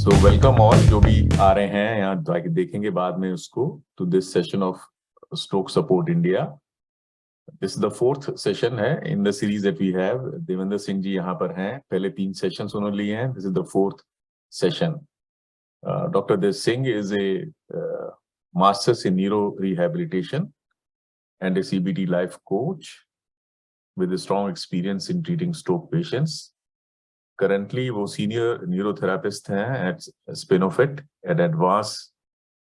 So welcome all जो भी आ रहे हैं यहाँ जाके देखेंगे बाद में उसको to this session of Stroke Support India. This is the fourth session है in the series that we have. Devendra Singh ji यहाँ पर हैं, पहले 3 sessions उन्होंने लिए हैं. This is the fourth session. Dr. Dev Singh is a master's in neuro rehabilitation and a CBT life coach with a strong experience in treating stroke patients. Currently, वो senior neurotherapist हैं at Spinofit at Advanced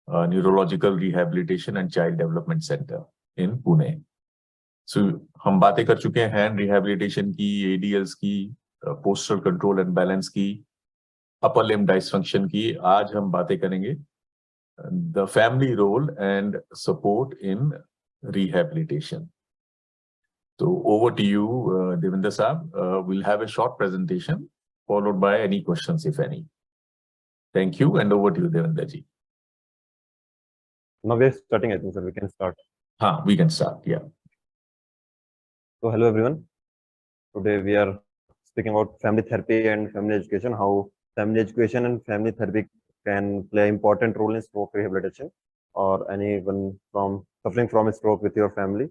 Neurological Rehabilitation and Child Development Center in Pune. So हम बातें कर चुके हैं hand rehabilitation की, ADLs की, postural control and balance की, upper limb dysfunction की. आज हम बातें करेंगे the family role and support in rehabilitation. So over to you, Devinder Saab. We'll have a short presentation followed by any questions, if any. Thank you, and over to you, Devinder ji. Now we are starting, I think, sir. We can start. We can start, yeah. So hello, everyone. Today we are speaking about family therapy and family education, how family education and family therapy can play an important role in stroke rehabilitation or anyone from suffering from a stroke with your family.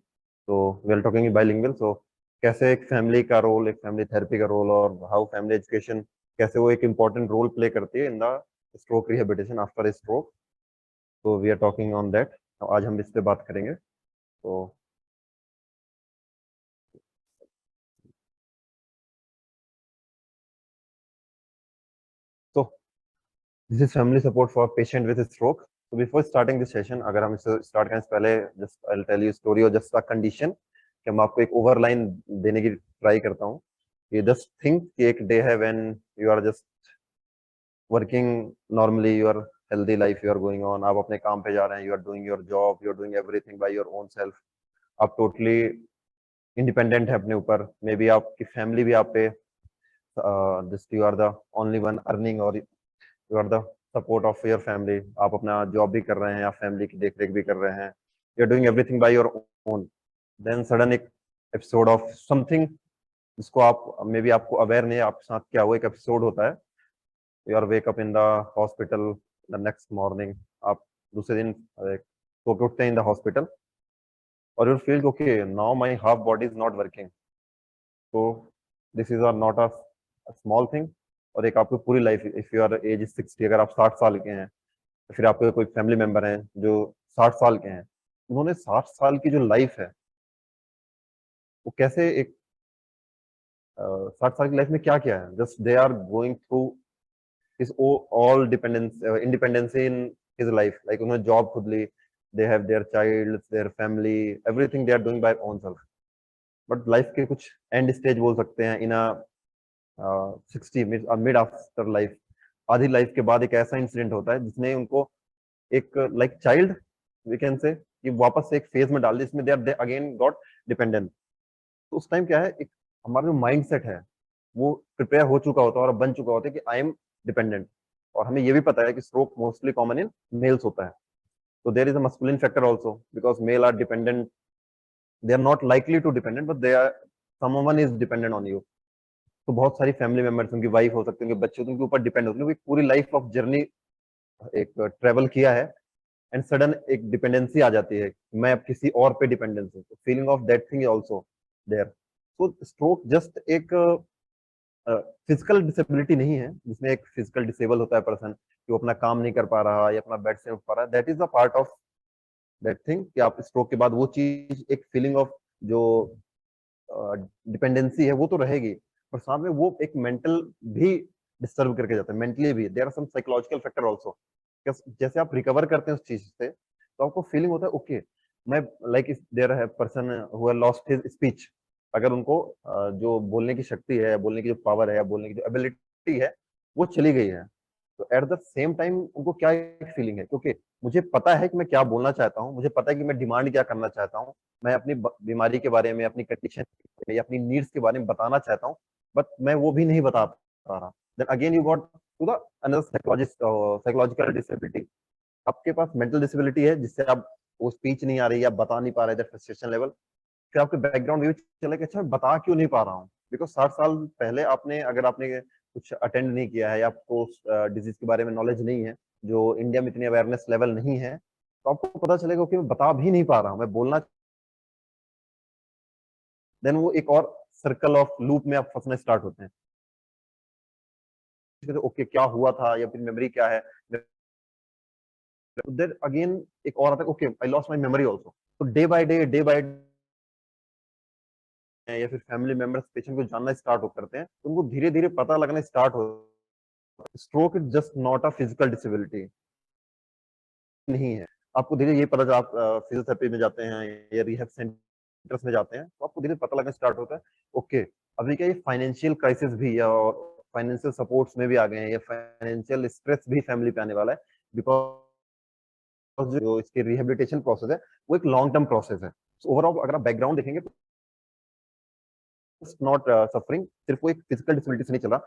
So we are talking bilingual. So कैसे एक family का role, एक family therapy का role और how family education कैसे वो एक important role play करती है in the stroke rehabilitation after a stroke. तो we are talking on that. आज हम इस पे बात करेंगे. तो this is family support for patient with stroke. तो बिफोर स्टार्टिंग दिस सेशन, अगर हम इसे स्टार्ट करें पहले just I will tell you story और जस्ट अ कंडीशन कि मैं आपको एक ओवरलाइन देने की ट्राई करता हूँ. ये जस्ट थिंक कि एक डे है when you are just working normally, your healthy life you are going on. आप अपने काम पे जा रहे हैं, you are doing your job, you are doing everything by your own self. आप टोटली इंडिपेंडेंट है अपने ऊपर. मे बी आपकी फैमिली भी आप पे just you are the only one earning और you are the support of your family. आप अपना जॉब भी कर रहे हैं, आप फैमिली की देख रेख भी कर रहे हैं, you are doing everything by your own. Then sudden एक एपिसोड ऑफ समथिंग जिसको आप मे बी आपको अवेयर नहीं है आपके साथ क्या हुआ. एक एपिसोड होता है, you are wake up in the hospital the next morning. आप दूसरे दिन सो के उठते हैं इन द हॉस्पिटल और you feel okay now my half body is not working. तो this is not a small thing. और एक आपकी पूरी life, if you are age 60, अगर आप 60 साल के हैं, तो फिर आपके कोई फैमिली मेंबर हैं जो 60 साल के हैं, उन्होंने 60 साल की जो लाइफ है वो कैसे एक 60 साल की लाइफ में क्या किया है. Just they are going through his all independency in his life. Like उन्होंने जॉब खुद ली, they have their child, their family, everything they are doing by own self. But life के कुछ एंड स्टेज बोल सकते हैं इन 60 मिड आफ्टर लाइफ, आधी life के बाद एक ऐसा इंसिडेंट होता है जिसने उनको एक लाइक चाइल्ड वी कैन से कि वापस से एक फेज में डाल दी जिसमें दे अगेन गॉट डिपेंडेंट. तो उस टाइम क्या है, एक हमारा जो माइंड सेट है वो प्रिपेयर हो चुका होता है और बन चुका होता है कि आई एम डिपेंडेंट. और हमें ये भी पता है कि stroke mostly common in males होता है. तो there is a masculine factor also because male are dependent, they are not likely to dependent but they are someone is dependent on you. तो बहुत सारी फैमिली मेंबर्स, उनकी wife हो सकती है, उनके बच्चे उनके ऊपर डिपेंड होते हैं. पूरी लाइफ ऑफ जर्नी एक ट्रेवल किया है एंड सडन एक डिपेंडेंसी आ जाती है, मैं अब किसी और पे डिपेंडेंस हूँ. Feeling of that thing is also there. तो स्ट्रोक जस्ट एक फिजिकल डिसेबिलिटी नहीं है जिसमें एक फिजिकल डिसेबल होता है पर्सन कि वो अपना काम नहीं कर पा रहा या अपना बेड से उठ पा रहा है. That is a part of that thing कि आप स्ट्रोक के बाद वो चीज एक फीलिंग ऑफ जो डिपेंडेंसी है वो तो रहेगी, पर साथ में वो एक मेंटल भी डिस्टर्ब करके जाता है. मेंटली भी there are some psychological factor also. जैसे आप रिकवर करते हैं उस चीज से तो आपको फीलिंग होता है ओके मैं लाइक इफ देयर है person who have lost his speech, अगर उनको जो बोलने की शक्ति है, बोलने की जो पावर है या बोलने की जो एबिलिटी है वो चली गई है, तो एट द सेम टाइम उनको क्या एक फीलिंग है क्योंकि मुझे पता है कि मैं क्या बोलना चाहता हूँ, मुझे पता है कि मैं डिमांड क्या करना चाहता हूँ, मैं अपनी बीमारी के बारे में, अपनी कंडीशन में या अपनी नीड्स के बारे में बताना चाहता हूँ, बट मैं वो भी नहीं बता पा रहा. Then again you got to the another psychological disability. आपके पास मेंटल डिसेबिलिटी है जिससे आप वो स्पीच नहीं आ रही, आप बता नहीं पा रहे, दैट फ्रस्ट्रेशन लेवल. फिर आपके बैकग्राउंड व्यू चला कि अच्छा मैं बता क्यों नहीं पा रहा हूँ, बिकॉज 60 साल पहले आपने अगर आपने कुछ अटेंड नहीं किया है या आपको डिजीज के बारे में नॉलेज नहीं है, जो इंडिया में इतनी अवेयरनेस लेवल नहीं है, तो आपको पता चलेगा कि मैं बता भी नहीं पा रहा हूँ, मैं बोलना, देन वो एक और सर्कल ऑफ लूप में आप फंसना स्टार्ट होते हैं। ओके क्या हुआ था या फिर मेमोरी क्या है, देन अगेन एक और आता है, okay I lost my memory also. तो डे बाय या फिर फैमिली मेंबर्स पेशेंट को जानना स्टार्ट हो करते हैं, तो उनको धीरे धीरे पता लगना स्टार्ट हो, stroke is just not a physical disability नहीं है। आपको धीरे ये पता, जब आप फिजियोथेरेपी में जाते हैं या रिहैब सेंटर्स में जाते हैं, तो आपको धीरे पता लगना स्टार्ट होता है, ओके अभी क्या ये फाइनेंशियल क्राइसिस भी या फाइनेंशियल सपोर्ट्स में भी आ गए हैं, या फाइनेंशियल स्ट्रेस भी फैमिली पे आने वाला है, बिकॉज जो इसकी रिहेबिलिटेशन प्रोसेस है वो एक लॉन्ग टर्म प्रोसेस है। ओवरऑल अगर आप बैकग्राउंड देखेंगे तो नॉट सफरिंग, सिर्फ वो एक फिजिकल डिसेबिलिटी से नहीं चला,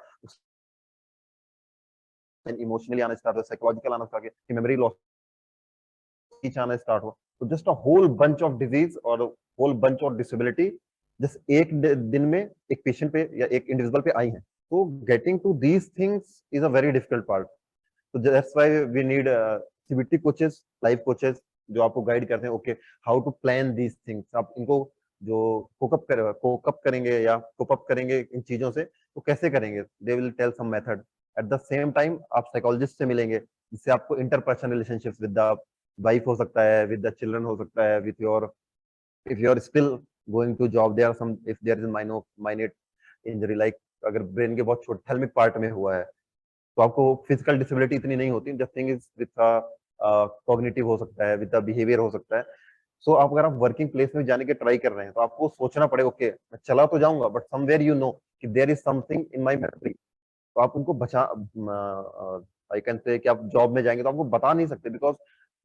इमोशनली आना स्टार्ट हो, साइकोलॉजिकल आना स्टार्ट हो, मेमोरी लॉस आना स्टार्ट हो, तो just a whole bunch of disease और whole bunch of disability just एक दिन में एक पेशेंट पे या एक इंडिविजुअल पे आई है। तो getting to these things is a very difficult part. तो that's why we need CBT coaches, life coaches, जो आपको गाइड करते हैं, okay how to plan these things. आप इनको जो कोकअप करेंगे या कोपअप करेंगे इन चीजों से, तो कैसे करेंगे, they will tell some method. At the same time आप साइकोलॉजिस्ट से मिलेंगे, जिससे आपको interpersonal relationships with the wife हो सकता है, विद द चिल्ड्रन हो सकता है, with your, if you are still going to job, there are some, if there is a minute injury like अगर ब्रेन के बहुत छोटे थैलेमिक पार्ट में हुआ है, तो आपको फिजिकल डिसेबिलिटी इतनी नहीं होती, the thing is with cognitive हो सकता है, विद बिहेवियर हो सकता है। सो आप अगर आप वर्किंग प्लेस में जाने के ट्राई कर रहे हैं, तो आपको सोचना पड़ेगा, ओके मैं चला तो जाऊंगा, बट समवेयर यू नो कि there is something in my memory. तो आप उनको बचा, आई कैन से कि आप जॉब में जाएंगे तो आपको बता नहीं सकते, बिकॉज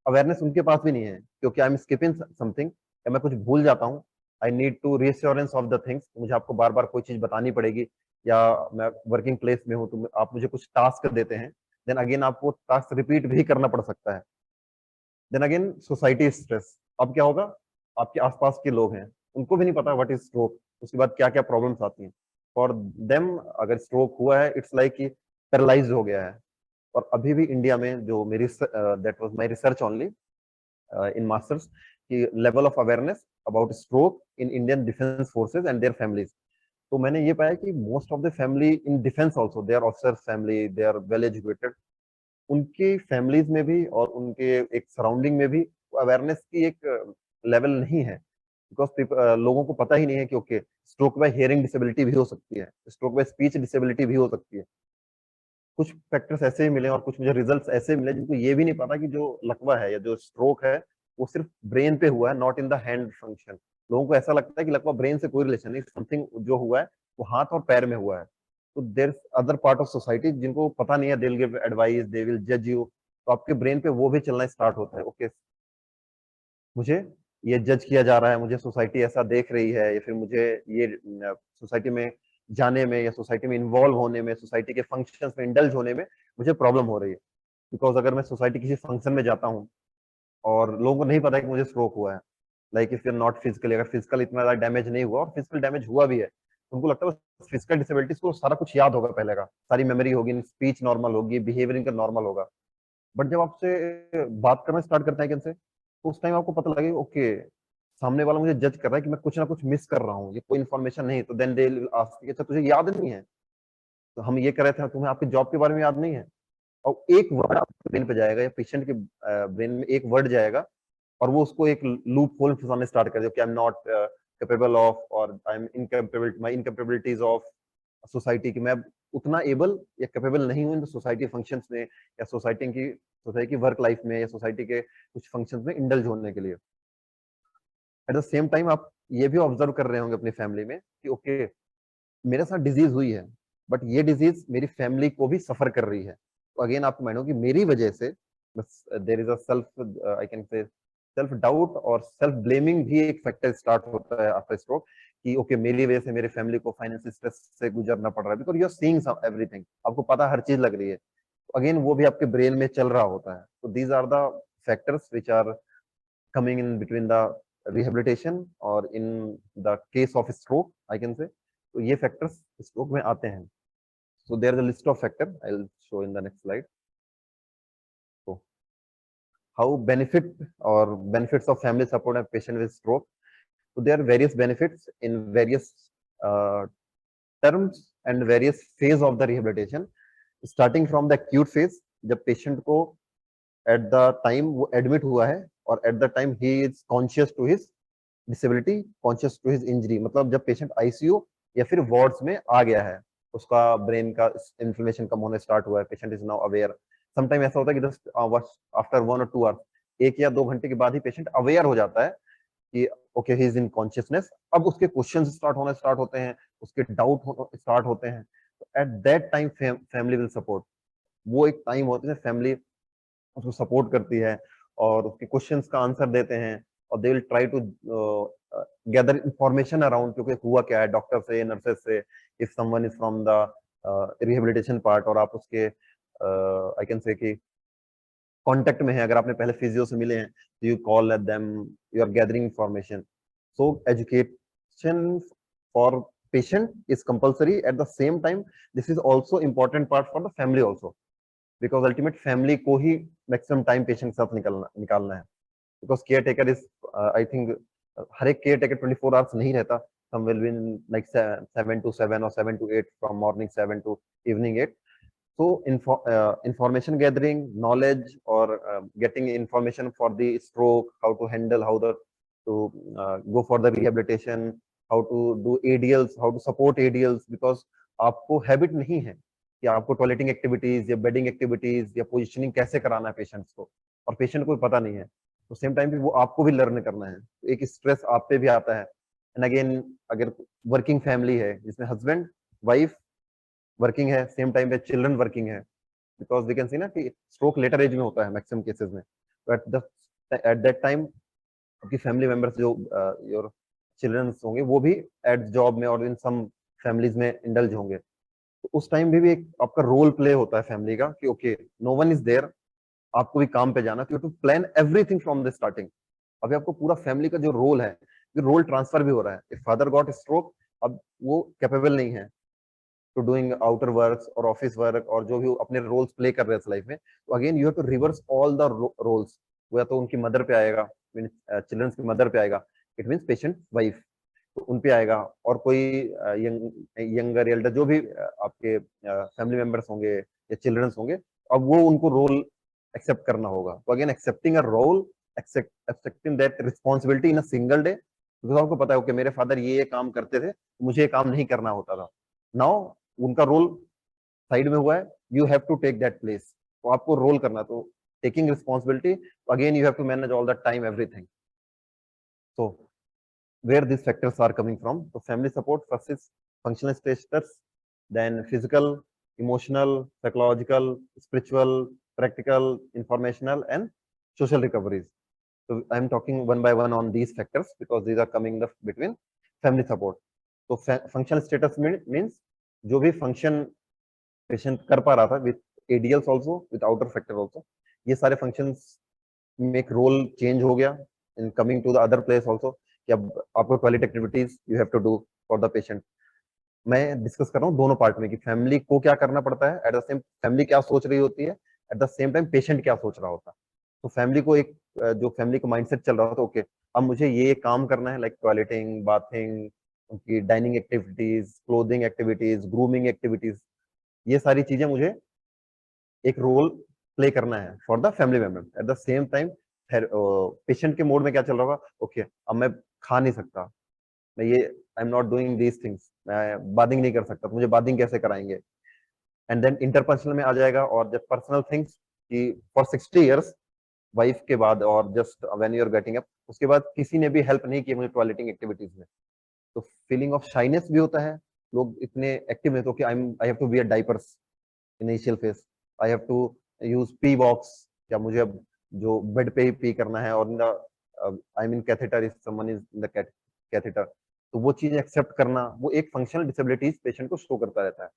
अवेयरनेस उनके पास भी नहीं है, क्योंकि आई एम स्किपिंग समथिंग या मैं कुछ भूल जाता हूँ। I need to reassurance of the things, मुझे आपको बार बार कोई चीज बतानी पड़ेगी, या मैं वर्किंग प्लेस में हूँ तो आप मुझे कुछ टास्क देते हैं, देन अगेन आपको टास्क रिपीट भी करना पड़ सकता है। देन अगेन सोसाइटी स्ट्रेस, अब क्या होगा, आपके आसपास के लोग हैं, उनको भी नहीं पता व्हाट इज स्ट्रोक, उसके बाद क्या क्या प्रॉब्लम्स आती हैं फॉर देम। अगर स्ट्रोक हुआ है, इट्स लाइक कि पैरालाइज हो गया है। और अभी भी इंडिया में जो मेरी, that was my research only in masters, की level of awareness about stroke in Indian defence forces and their families. तो मैंने ये पाया कि most of the family in defence also, they are officers family, they are well educated, उनकी families में भी और उनके एक सराउंडिंग में भी अवेयरनेस की एक लेवल नहीं है, बिकॉज लोगों को पता ही नहीं है कि okay stroke bye hearing disability भी हो सकती है, स्ट्रोक बाय स्पीच डिसेबिलिटी भी हो सकती है। कुछ फैक्टर्स ऐसे ही मिले और कुछ मुझे रिजल्ट्स ऐसे मिले जिनको ये भी नहीं पता कि जो लकवा है या जो स्ट्रोक है वो सिर्फ ब्रेन पे हुआ है, not in the hand function. लोगों को ऐसा लगता है कि लकवा ब्रेन से कोई रिलेशन नहीं, समथिंग जो हुआ है वो हाथ और पैर में हुआ है। तो there other part of society जिनको पता नहीं है, they will give advice, they will जज यू, तो आपके ब्रेन पे वो भी चलना स्टार्ट होता है, ओके मुझे ये जज किया जा रहा है, मुझे सोसाइटी ऐसा देख रही है, या फिर मुझे ये सोसाइटी में जाने में या सोसाइटी में इन्वॉल्व होने में, सोसाइटी के फंक्शंस में इंडल्ज होने में मुझे प्रॉब्लम हो रही है। बिकॉज अगर मैं सोसाइटी किसी फंक्शन में जाता हूँ और लोगों को नहीं पता है कि मुझे स्ट्रोक हुआ है, like if you are not physically, अगर फिजिकल इतना ज्यादा डैमेज नहीं हुआ और फिजिकल डैमेज हुआ भी है, तो उनको लगता है फिजिकल डिसेबिलिटीज को सारा कुछ याद होगा, पहले का सारी मेमोरी होगी, स्पीच नॉर्मल होगी, बिहेवियर इनका नॉर्मल होगा। बट जब आपसे बात करना स्टार्ट करते हैं इनसे, तो उस टाइम आपको पता लगेगा ओके सामने वाला मुझे जज कर रहा है कि मैं कुछ ना कुछ मिस कर रहा हूँ, ये कोई इन्फॉर्मेशन नहीं, तो देन दे विल आस्क, अच्छा तुझे याद नहीं है, तो हम ये कर रहे थे, तुम्हें आपके जॉब के बारे में याद नहीं है, और एक वर्ड आपके ब्रेन पे जाएगा या पेशेंट के ब्रेन में एक वर्ड जाएगा, और वो उसको एक लूप होल फंसाने स्टार्ट कर दिया कि I am not capable of, और I am incapable, my incapabilities of society, कि मैं उतना एबल या कैपेबल नहीं हूँ इन सोसाइटी फंक्शंस में, या सोसाइटी की वर्क लाइफ में, या सोसाइटी के कुछ फंक्शंस में इंडल्ज होने के लिए। एट द सेम टाइम आप ये भी ऑब्जर्व कर रहे होंगे अपनी फैमिली में कि ओके मेरे साथ डिजीज हुई है, बट ये डिजीज मेरी फैमिली को भी सफर कर रही है, तो अगेन आपको मानो कि मेरी वजह से there is a self, I can से सेल्फ डाउट और सेल्फ ब्लेमिंग भी एक फैक्टर स्टार्ट होता है आफ्टर स्ट्रोक, कि ओके मेरी वजह से मेरी फैमिली को फाइनेंशियल स्ट्रेस से गुजरना पड़ रहा है, because you are seeing everything, आपको पता हर चीज लग रही है, तो अगेन वो भी आपके ब्रेन में चल रहा होता है। तो these are the factors which are coming in between the rehabilitation or in the case of stroke, I can say, तो ये फैक्टर्स स्ट्रोक में आते हैं। So there is a list of factors I'll show in the next slide. So how benefits of family support and patient with stroke. So there are various benefits in various uh, terms and various phase of the rehabilitation. Starting from the acute phase, जब patient को at the time वो admit हुआ है और at the time he is conscious to his disability, conscious to his injury, मतलब जब patient ICU या फिर wards में आ गया है, उसका brain का inflammation कम होने start हुआ है, patient is now aware. Sometime ऐसा होता है कि just after 1 or 2 hours, 1 या 2 घंटे के बाद ही patient aware हो जाता है कि okay he is in consciousness. अब उसके क्वेश्चंस स्टार्ट होते हैं, उसके डाउट स्टार्ट होते हैं. At that time family will support. वो एक टाइम होता है फैमिली उसको सपोर्ट करती है और उसके क्वेश्चंस का आंसर देते हैं और they will try to gather information around क्योंकि हुआ क्या है डॉक्टर से, नर्सेस से, if someone is from the rehabilitation part और आप उसके आई कैन से कि कांटेक्ट में है, अगर आपने पहले फिजियो से मिले हैं तो you call at them, you are gathering information. So education for patient is compulsory. At the same time, this is also important part for the family also, because ultimate family को ही maximum time patient के साथ निकालना है. Because caretaker is I think हर एक caretaker 24 hours नहीं रहता. Some will be in like 7 to 7 or 7 to 8 from morning 7 to evening 8. So information gathering, knowledge, or getting information for the stroke, how to handle, how to go for the rehabilitation, how to do ADLs, how to support ADLs, because आपको habit नहीं है कि आपको toileting activities या bedding activities या positioning कैसे कराना है पेशेंट्स को, और पेशेंट को पता नहीं है. तो सेम टाइम पे वो आपको भी लर्न करना है. तो एक स्ट्रेस आप पे भी आता है. एंड अगेन अगर वर्किंग फैमिली है जिसमें हस्बैंड वाइफ वर्किंग है, सेम टाइम पे चिल्ड्रन वर्किंग है, बिकॉज वी कैन सी ना कि स्ट्रोक लेटर एज में होता है मैक्सिमम केसेस में. बट एट दैट टाइम आपकी फैमिली मेंबर्स जो योर चिल्ड्रंस होंगे वो भी एट जॉब में और इन सम फैमिलीज में इंडल्ज होंगे. तो उस टाइम भी एक आपका रोल प्ले होता है फैमिली का कि okay no one is there, आपको भी काम पे जाना, you to plan everything from the starting. अभी आपको पूरा फैमिली का जो रोल है, रोल ट्रांसफर भी हो रहा है. इफ फादर गॉट स्ट्रोक, अब वो कैपेबल नहीं है टू डूइंग आउटर वर्क और ऑफिस वर्क और जो भी अपने रोल्स प्ले कर रहे हैं लाइफ में. तो again you have to reverse all the roles. वो या तो उनकी मदर पे आएगा, चिल्ड्रंस की मदर पे आएगा, इट मीन्स पेशेंट वाइफ, तो उन पे आएगा. और कोई यंगर एल्डर जो भी आपके फैमिली मेंबर्स होंगे या चिल्ड्रंस होंगे, अब वो उनको रोल एक्सेप्ट करना होगा. तो again accepting a role, accepting that responsibility in a single day, because आपको पता है ओके मेरे फादर ये काम करते थे, मुझे ये काम नहीं करना होता था. नाउ उनका रोल साइड में हुआ है, you have to take that place. तो आपको रोल करना, तो taking responsibility, again you have to manage all the time everything. So where these factors are coming from? So family support first is functional status, then physical, emotional, psychological, spiritual, practical, informational, and social recoveries. So I'm talking one by one on these factors because these are coming the between family support. So functional status means जो भी function patient कर पा रहा था with ADLs also, with outer factor also, ये सारे functions में एक role change हो गया in coming to the other place also, कि अब आपको toilet activities you have to do for the patient. मैं डिस्कस कर रहा हूँ दोनों पार्ट में कि फैमिली को क्या करना पड़ता है, एट द सेम फैमिली क्या सोच रही होती है, at the same time patient क्या सोच रहा होता है. तो फैमिली को एक जो फैमिली का माइंडसेट चल रहा होता है, ओके अब मुझे ये काम करना है, लाइक टॉयलेटिंग, बाथिंग, उनकी dining activities, clothing activities, grooming activities, ये सारी चीजें मुझे एक रोल प्ले करना है for the family member. Eight the same time patient के मोड में क्या चल रहा होगा, ओके अब मैं खा नहीं सकता, मैं ये आई am not doing these things, मैं बाथिंग नहीं कर सकता, तो मुझे बाथिंग कैसे कराएंगे. एंड देन इंटरपर्सनल में आ जाएगा और जब पर्सनल थिंग्स कि फॉर 60 इयर्स वाइफ के बाद और just when you are getting up, उसके बाद किसी ने भी हेल्प नहीं की मुझे टॉयलेटिंग एक्टिविटीज में, तो फीलिंग ऑफ शाइनेस भी होता है. लोग इतने एक्टिव है तो कि I have to wear diapers initial phase, I have to use pee box, क्या मुझे अब जो बेड पे ही पी करना है, और I mean catheter if someone is in the catheter, तो वो चीज एक्सेप्ट करना, वो एक फंक्शनल डिसेबिलिटीज पेशेंट को शो करता रहता है.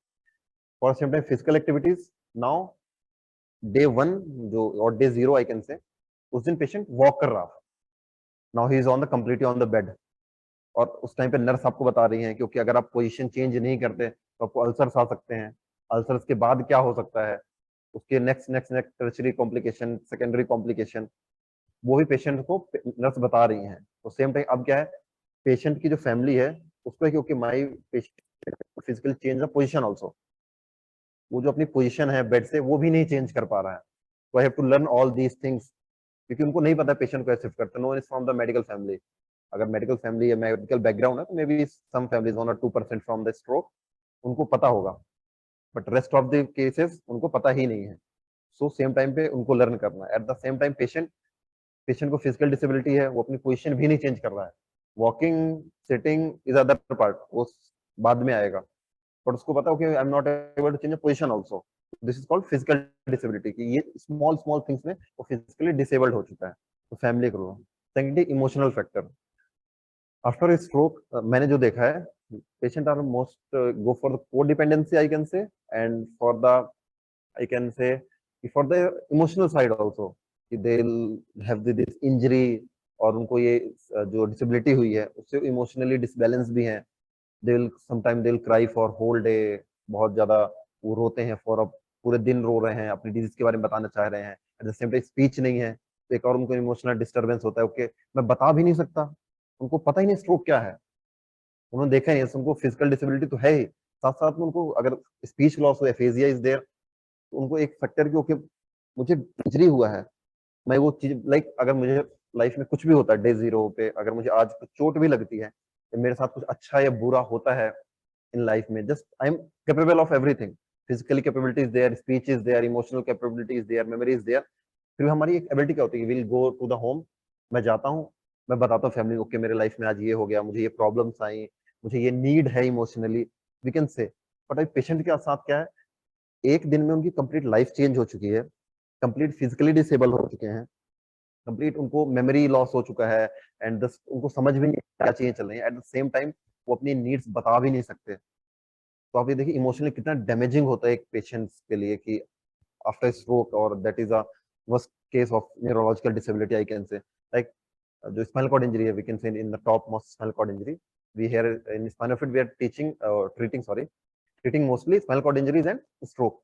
For example physical activities, now day 1 जो और डे 0 आई कैन से, उस दिन पेशेंट वॉक कर रहा था, now he is on the completely on the bed, और उस टाइम पे नर्स आपको बता रही है क्योंकि अगर आप पोजीशन चेंज नहीं करते तो आपको अल्सर्स आ सकते हैं, अल्सर्स के बाद क्या हो सकता है, उसके next next next tertiary complication, secondary complication, वो भी पेशेंट को नर्स बता रही हैं। तो सेम टाइम अब क्या है, पेशेंट की जो फैमिली है उसको है कि okay my patient physical change the position also, वो जो अपनी पोजीशन है बेड से वो भी नहीं चेंज कर पा रहा है। तो I have to learn all these things, क्योंकि उनको नहीं पता पेशेंट को शिफ्ट करते, no is from the medical family. अगर मेडिकल फैमिली या मेडिकल बैकग्राउंड है तो मे बी सम फैमिलीज 1 और 2% फ्रॉम द स्ट्रोक उनको पता होगा, but rest of the cases उनको पता ही नहीं है। सो सेम टाइम पे उनको लर्न करना है। At the same time patient को फिजिकल डिसेबिलिटी है, वो अपनी पोजीशन भी नहीं चेंज कर रहा है। Walking sitting is other part, वो बाद में आएगा, बट उसको पता है okay I am not able to change position also. This is called physical disability, कि ये स्मॉल स्मॉल थिंग्स में वो फिजिकली डिसेबल्ड हो चुका है। तो फैमिली का role. Secondly emotional factor. After stroke मैंने जो देखा है, patient are most go for the codependency I can say, and for the I can say for the emotional side also, they'll have this injury, और उनको ये जो disability हुई है उससे इमोशनली डिसबैलेंस भी हैं। they'll sometime they'll cry for whole day, बहुत ज्यादा वो रोते हैं, फॉर पूरे दिन रो रहे हैं, अपनी डिजीज के बारे में बताना चाह रहे हैं। Eight the same time speech नहीं है, तो एक और उनको इमोशनल डिस्टर्बेंस होता है। ओके मैं बता भी नहीं सकता, उनको पता ही नहीं स्ट्रोक क्या है, उन्होंने देखा ही नहीं, उनको फिजिकल डिसेबिलिटी तो है ही, साथ साथ में उनको अगर स्पीच लॉस हो, एफेजिया इज देयर, तो उनको एक फैक्टर की ओके मुझे इंजरी हुआ है, मैं वो चीज लाइक अगर मुझे लाइफ में कुछ भी होता है डे जीरो पे, अगर मुझे आज कुछ चोट भी लगती है या मेरे साथ कुछ अच्छा या बुरा होता है इन लाइफ में, just I am capable of everything. Physically capability is there, speech is there, emotional capability is there, memory is there. फिर हमारी एक एबिलिटी क्या होती है, will go to the home, मैं जाता हूँ, मैं बताता हूँ फैमिली ओके मेरे लाइफ में आज ये हो गया, मुझे ये प्रॉब्लम्स आई, मुझे ये नीड है emotionally, we can say. But अभी पेशेंट के साथ क्या है, एक दिन में उनकी कंप्लीट लाइफ चेंज हो चुकी है, कंप्लीट फिजिकली डिसेबल हो चुके हैं, कंप्लीट उनको मेमोरी लॉस हो चुका है, एंड उनको समझ भी नहीं क्या चीजें चल रही है। एट द सेम टाइम वो अपनी नीड्स बता भी नहीं सकते। तो आप ये देखिए इमोशनली कितना डैमेजिंग होता है एक पेशेंट्स के लिए, कि आफ्टर स्ट्रोक, और that is a worst case of neurological disability I can say. Like जो स्पाइनल कॉर्ड इंजरी है, we can say in the top most spinal cord injury, we here in spinal fluid we are treating mostly spinal cord injuries and stroke.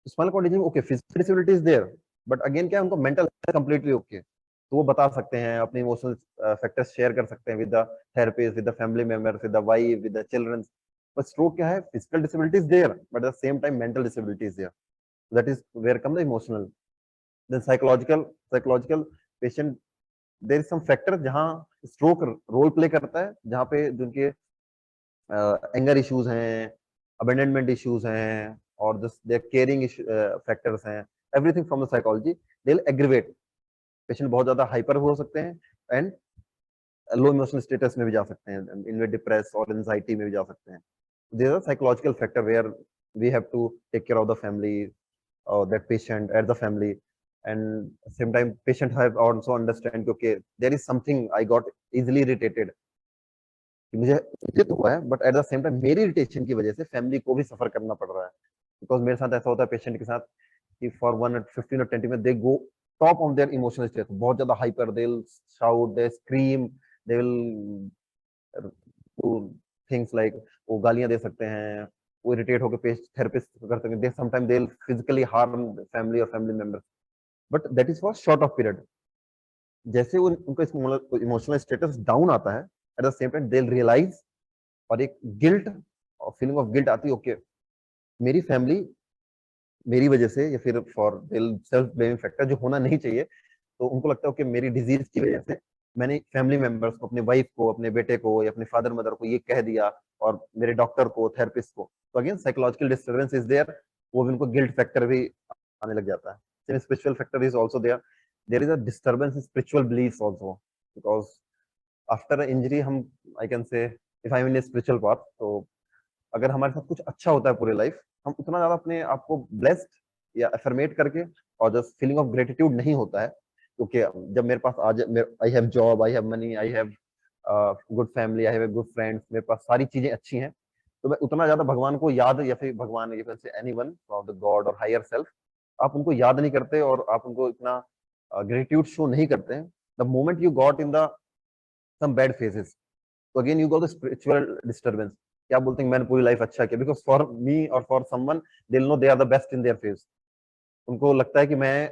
Spinal cord injury okay, physical disability is there, but again क्या है, उनको mental completely okay, तो वो बता सकते हैं, अपने emotional factors share कर सकते हैं with the therapist, with the family members, with the wife, with the children. But stroke क्या है, physical disability is there but at the same time mental disability is there, that is where come the emotional. Then psychological patient, there is some factor जहां stroke role play करता है, जहां पे जिनके anger issues हैं, abandonment issues हैं, और just there caring factors हैं, everything from the psychology they will aggravate. Patient बहुत ज्यादा हाइपर हो सकते हैं, एंड लो इमोशनल स्टेटस में भी जा सकते हैं, इनमें डिप्रेस और एंजाइटी में भी जा सकते हैं। There are psychological factor where we have to take care of the family or that patient at the family, and same time patient have also understand okay there is something I got easily irritated, कि मुझे irritate हुआ है, but at the same time मेरी irritation की वजह से family को भी सफर करना पड़ रहा है। बिकॉज मेरे साथ ऐसा होता है पेशेंट के साथ कि फॉर 1 15 और 20 में they go top of their emotional state, बहुत ज्यादा hyper, they will shout, they scream, they will do things like वो गालियां दे सकते हैं, वो इरिटेट होकर थेरेपिस्ट कर सकते हैं, they sometime they will physically harm family और family members, but that is for short of period. जैसे वो उनका इमोशनल स्टेटस डाउन आता है, at the same time they will realise, और एक गिल्ट और फीलिंग ऑफ गिल्ट आती है, ओके मेरी फैमिली मेरी वजह से, या फिर फॉर सेल्फ ब्लेमिंग फैक्टर जो होना नहीं चाहिए, तो उनको लगता है कि मेरी डिजीज की वजह से मैंने फैमिली मेंबर्स को, अपने वाइफ को, अपने बेटे को या अपने फादर मदर को ये कह दिया, और मेरे डॉक्टर को, थेरेपिस्ट को, तो again psychological disturbance is there, वो भी उनको गिल्ट फैक्टर भी आने लग जाता है। Same spiritual factor is also there, there is a disturbance in spiritual beliefs also, because after injury हम I can say if I mean spiritual path, तो अगर हमारे साथ कुछ अच्छा होता है पूरी लाइफ, हम उतना ज्यादा अपने आप को ब्लेस्ड या अफर्मेट करके और जस्ट फीलिंग ऑफ ग्रेटिट्यूड नहीं होता है, क्योंकि जब मेरे पास आज I have job, I have money, I have good family, I have good friends, मेरे पास सारी चीजें अच्छी हैं, तो मैं उतना ज्यादा भगवान को याद, या फिर भगवान या फिर एनीवन फ्रॉम द गॉड और हायर सेल्फ, आप उनको याद नहीं करते और आप उनको इतना ग्रेटिट्यूड शो नहीं करते हैं। The moment you got in the some bad phases, तो again you got the spiritual disturbance, क्या बोलते हैं मैंने पूरी लाइफ अच्छा किया, बिकॉज फॉर मी और for someone they will know they are the best in their phase. उनको लगता है कि मैं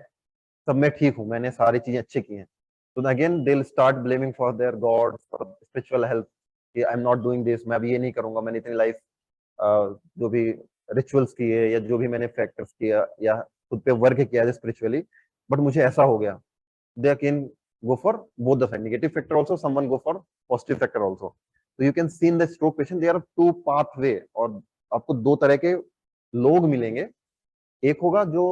सब में ठीक हूँ, मैंने सारी चीजें अच्छे की हैं। तो again they will start blaming for their god, for spiritual help, कि I am not doing this, मैं अभी ये नहीं करूंगा, मैंने इतनी लाइफ जो भी रिचुअल्स किए या जो भी मैंने फैक्टर्स किया या खुद पे वर्क किया स्पिरिचुअली, बट मुझे ऐसा हो गया। They can go for both the side, negative factor also, someone go for positive factor also. तो you can see in the stroke patient there are two pathway, और आपको दो तरह के लोग मिलेंगे। एक होगा जो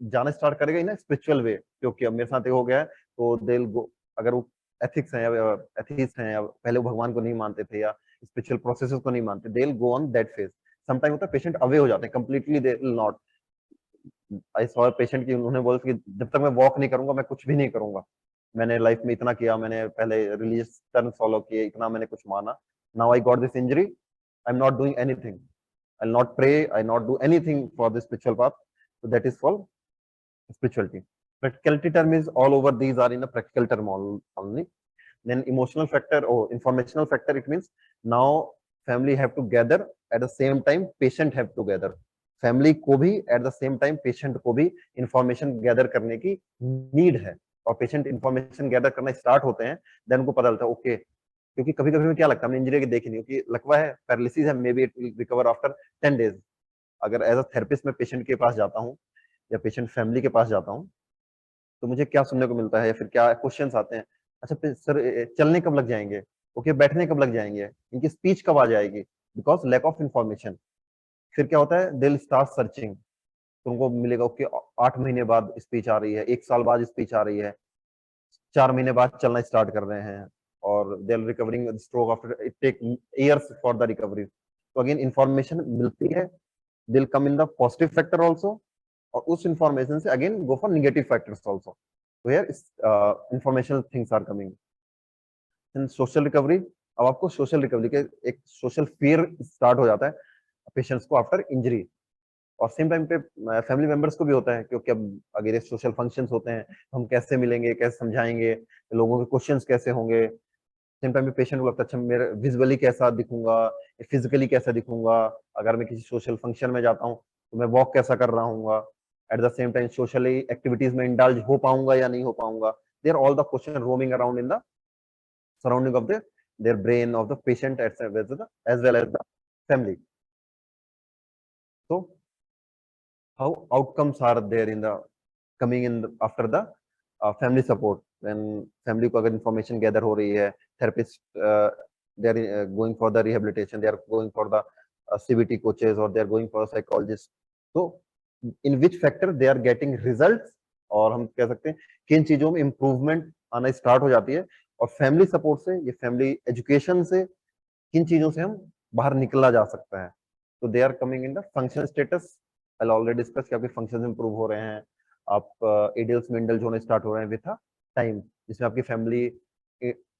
जाना स्टार्ट करेगा इन स्पिरिचुअल वे, क्योंकि अब मेरे साथ ये हो गया है, तो दे विल गो, अगर वो एथिक्स हैं या एथीस्ट हैं या पहले वो भगवान को नहीं मानते थे या स्पिरिचुअल प्रोसेसेस को नहीं मानते, they will go on that phase. Some time होता है पेशेंट अवे हो जाते हैं completely, they will not. I saw patient की उन्होंने बोला कि जब तक मैं वॉक नहीं करूंगा मैं कुछ भी नहीं करूंगा, मैंने लाइफ में इतना किया, मैंने पहले रिलीजियस टर्म फॉलो किए, इतना मैंने कुछ माना, now I got this injury, I am not doing anything, I not pray, I not do anything for this spiritual path. So that is called spirituality. Practicality term is all over, these are in a practical term only. Then emotional factor or informational factor, it means now family have to gather at the same time, patient have to gather, family को भी at the same time patient को भी information gather करने की need है, और patient information gather करना start होते हैं, then उनको पता चलता है ओके, क्योंकि कभी कभी में क्या लगता है हमने इंजरी की देखी नहीं, क्योंकि लकवा है, पैरालिसिस है, may be it will recover after 10 days। अगर एज अ थेरेपिस्ट मैं पेशेंट के पास जाता हूँ या पेशेंट फैमिली के पास जाता हूँ, तो मुझे क्या सुनने को मिलता है या फिर क्या क्वेश्चंस आते हैं, अच्छा सर चलने कब लग जाएंगे, ओके बैठने कब लग जाएंगे, इनकी स्पीच कब आ जाएगी, बिकॉज लैक ऑफ इंफॉर्मेशन। फिर क्या होता है, दे विल स्टार्ट सर्चिंग, तुमको मिलेगा ओके 8 महीने बाद स्पीच आ रही है, 1 साल बाद स्पीच आ रही है, 4 महीने बाद चलना स्टार्ट कर रहे हैं, और they are recovering stroke after it take years for the recovery. तो अगेन इंफॉर्मेशन मिलती है, they will come in the positive factor also, और उस इंफॉर्मेशन से again go for negative factors also. तो here informational things are coming in social recovery. अब आपको social recovery के एक सोशल फियर स्टार्ट हो जाता है पेशेंट्स को आफ्टर इंजरी, और सेम टाइम पे फैमिली मेंबर्स को भी होता है, क्योंकि अब अगर ये सोशल फंक्शंस होते हैं हम कैसे मिलेंगे, कैसे समझाएंगे, लोगों के क्वेश्चंस कैसे होंगे। सेम टाइम पे पेशेंट को लगता है अच्छा मेरे विजुअली कैसा दिखूंगा, फिजिकली कैसा दिखूंगा, अगर मैं किसी सोशल फंक्शन में जाता हूँ तो मैं वॉक कैसा कर रहा हूँ, at the same time socially activities में इंडल्ज हो पाऊंगा या नहीं हो पाऊंगा। There all the question roaming around in the surrounding of their brain of the patient as well as the family. So how outcomes are there in the coming in after the family support, when family को अगर information gather हो रही है, therapist they are going for the rehabilitation, they are going for the CBT coaches, or they are going for a psychologist, so in which factor they are getting results, और हम कह सकते हैं किन चीजों में इम्प्रूवमेंट आना स्टार्ट हो जाती है, और फैमिली सपोर्ट से, ये फैमिली एजुकेशन से किन चीजों से हम बाहर निकला जा सकता है। तो they are coming in the function status, I already discuss कि आपके फंक्शंस इंप्रूव हो रहे हैं, आप एडल्ट में इंडल्ज होने स्टार्ट हो रहे हैं विथ टाइम, जिसमें आपकी फैमिली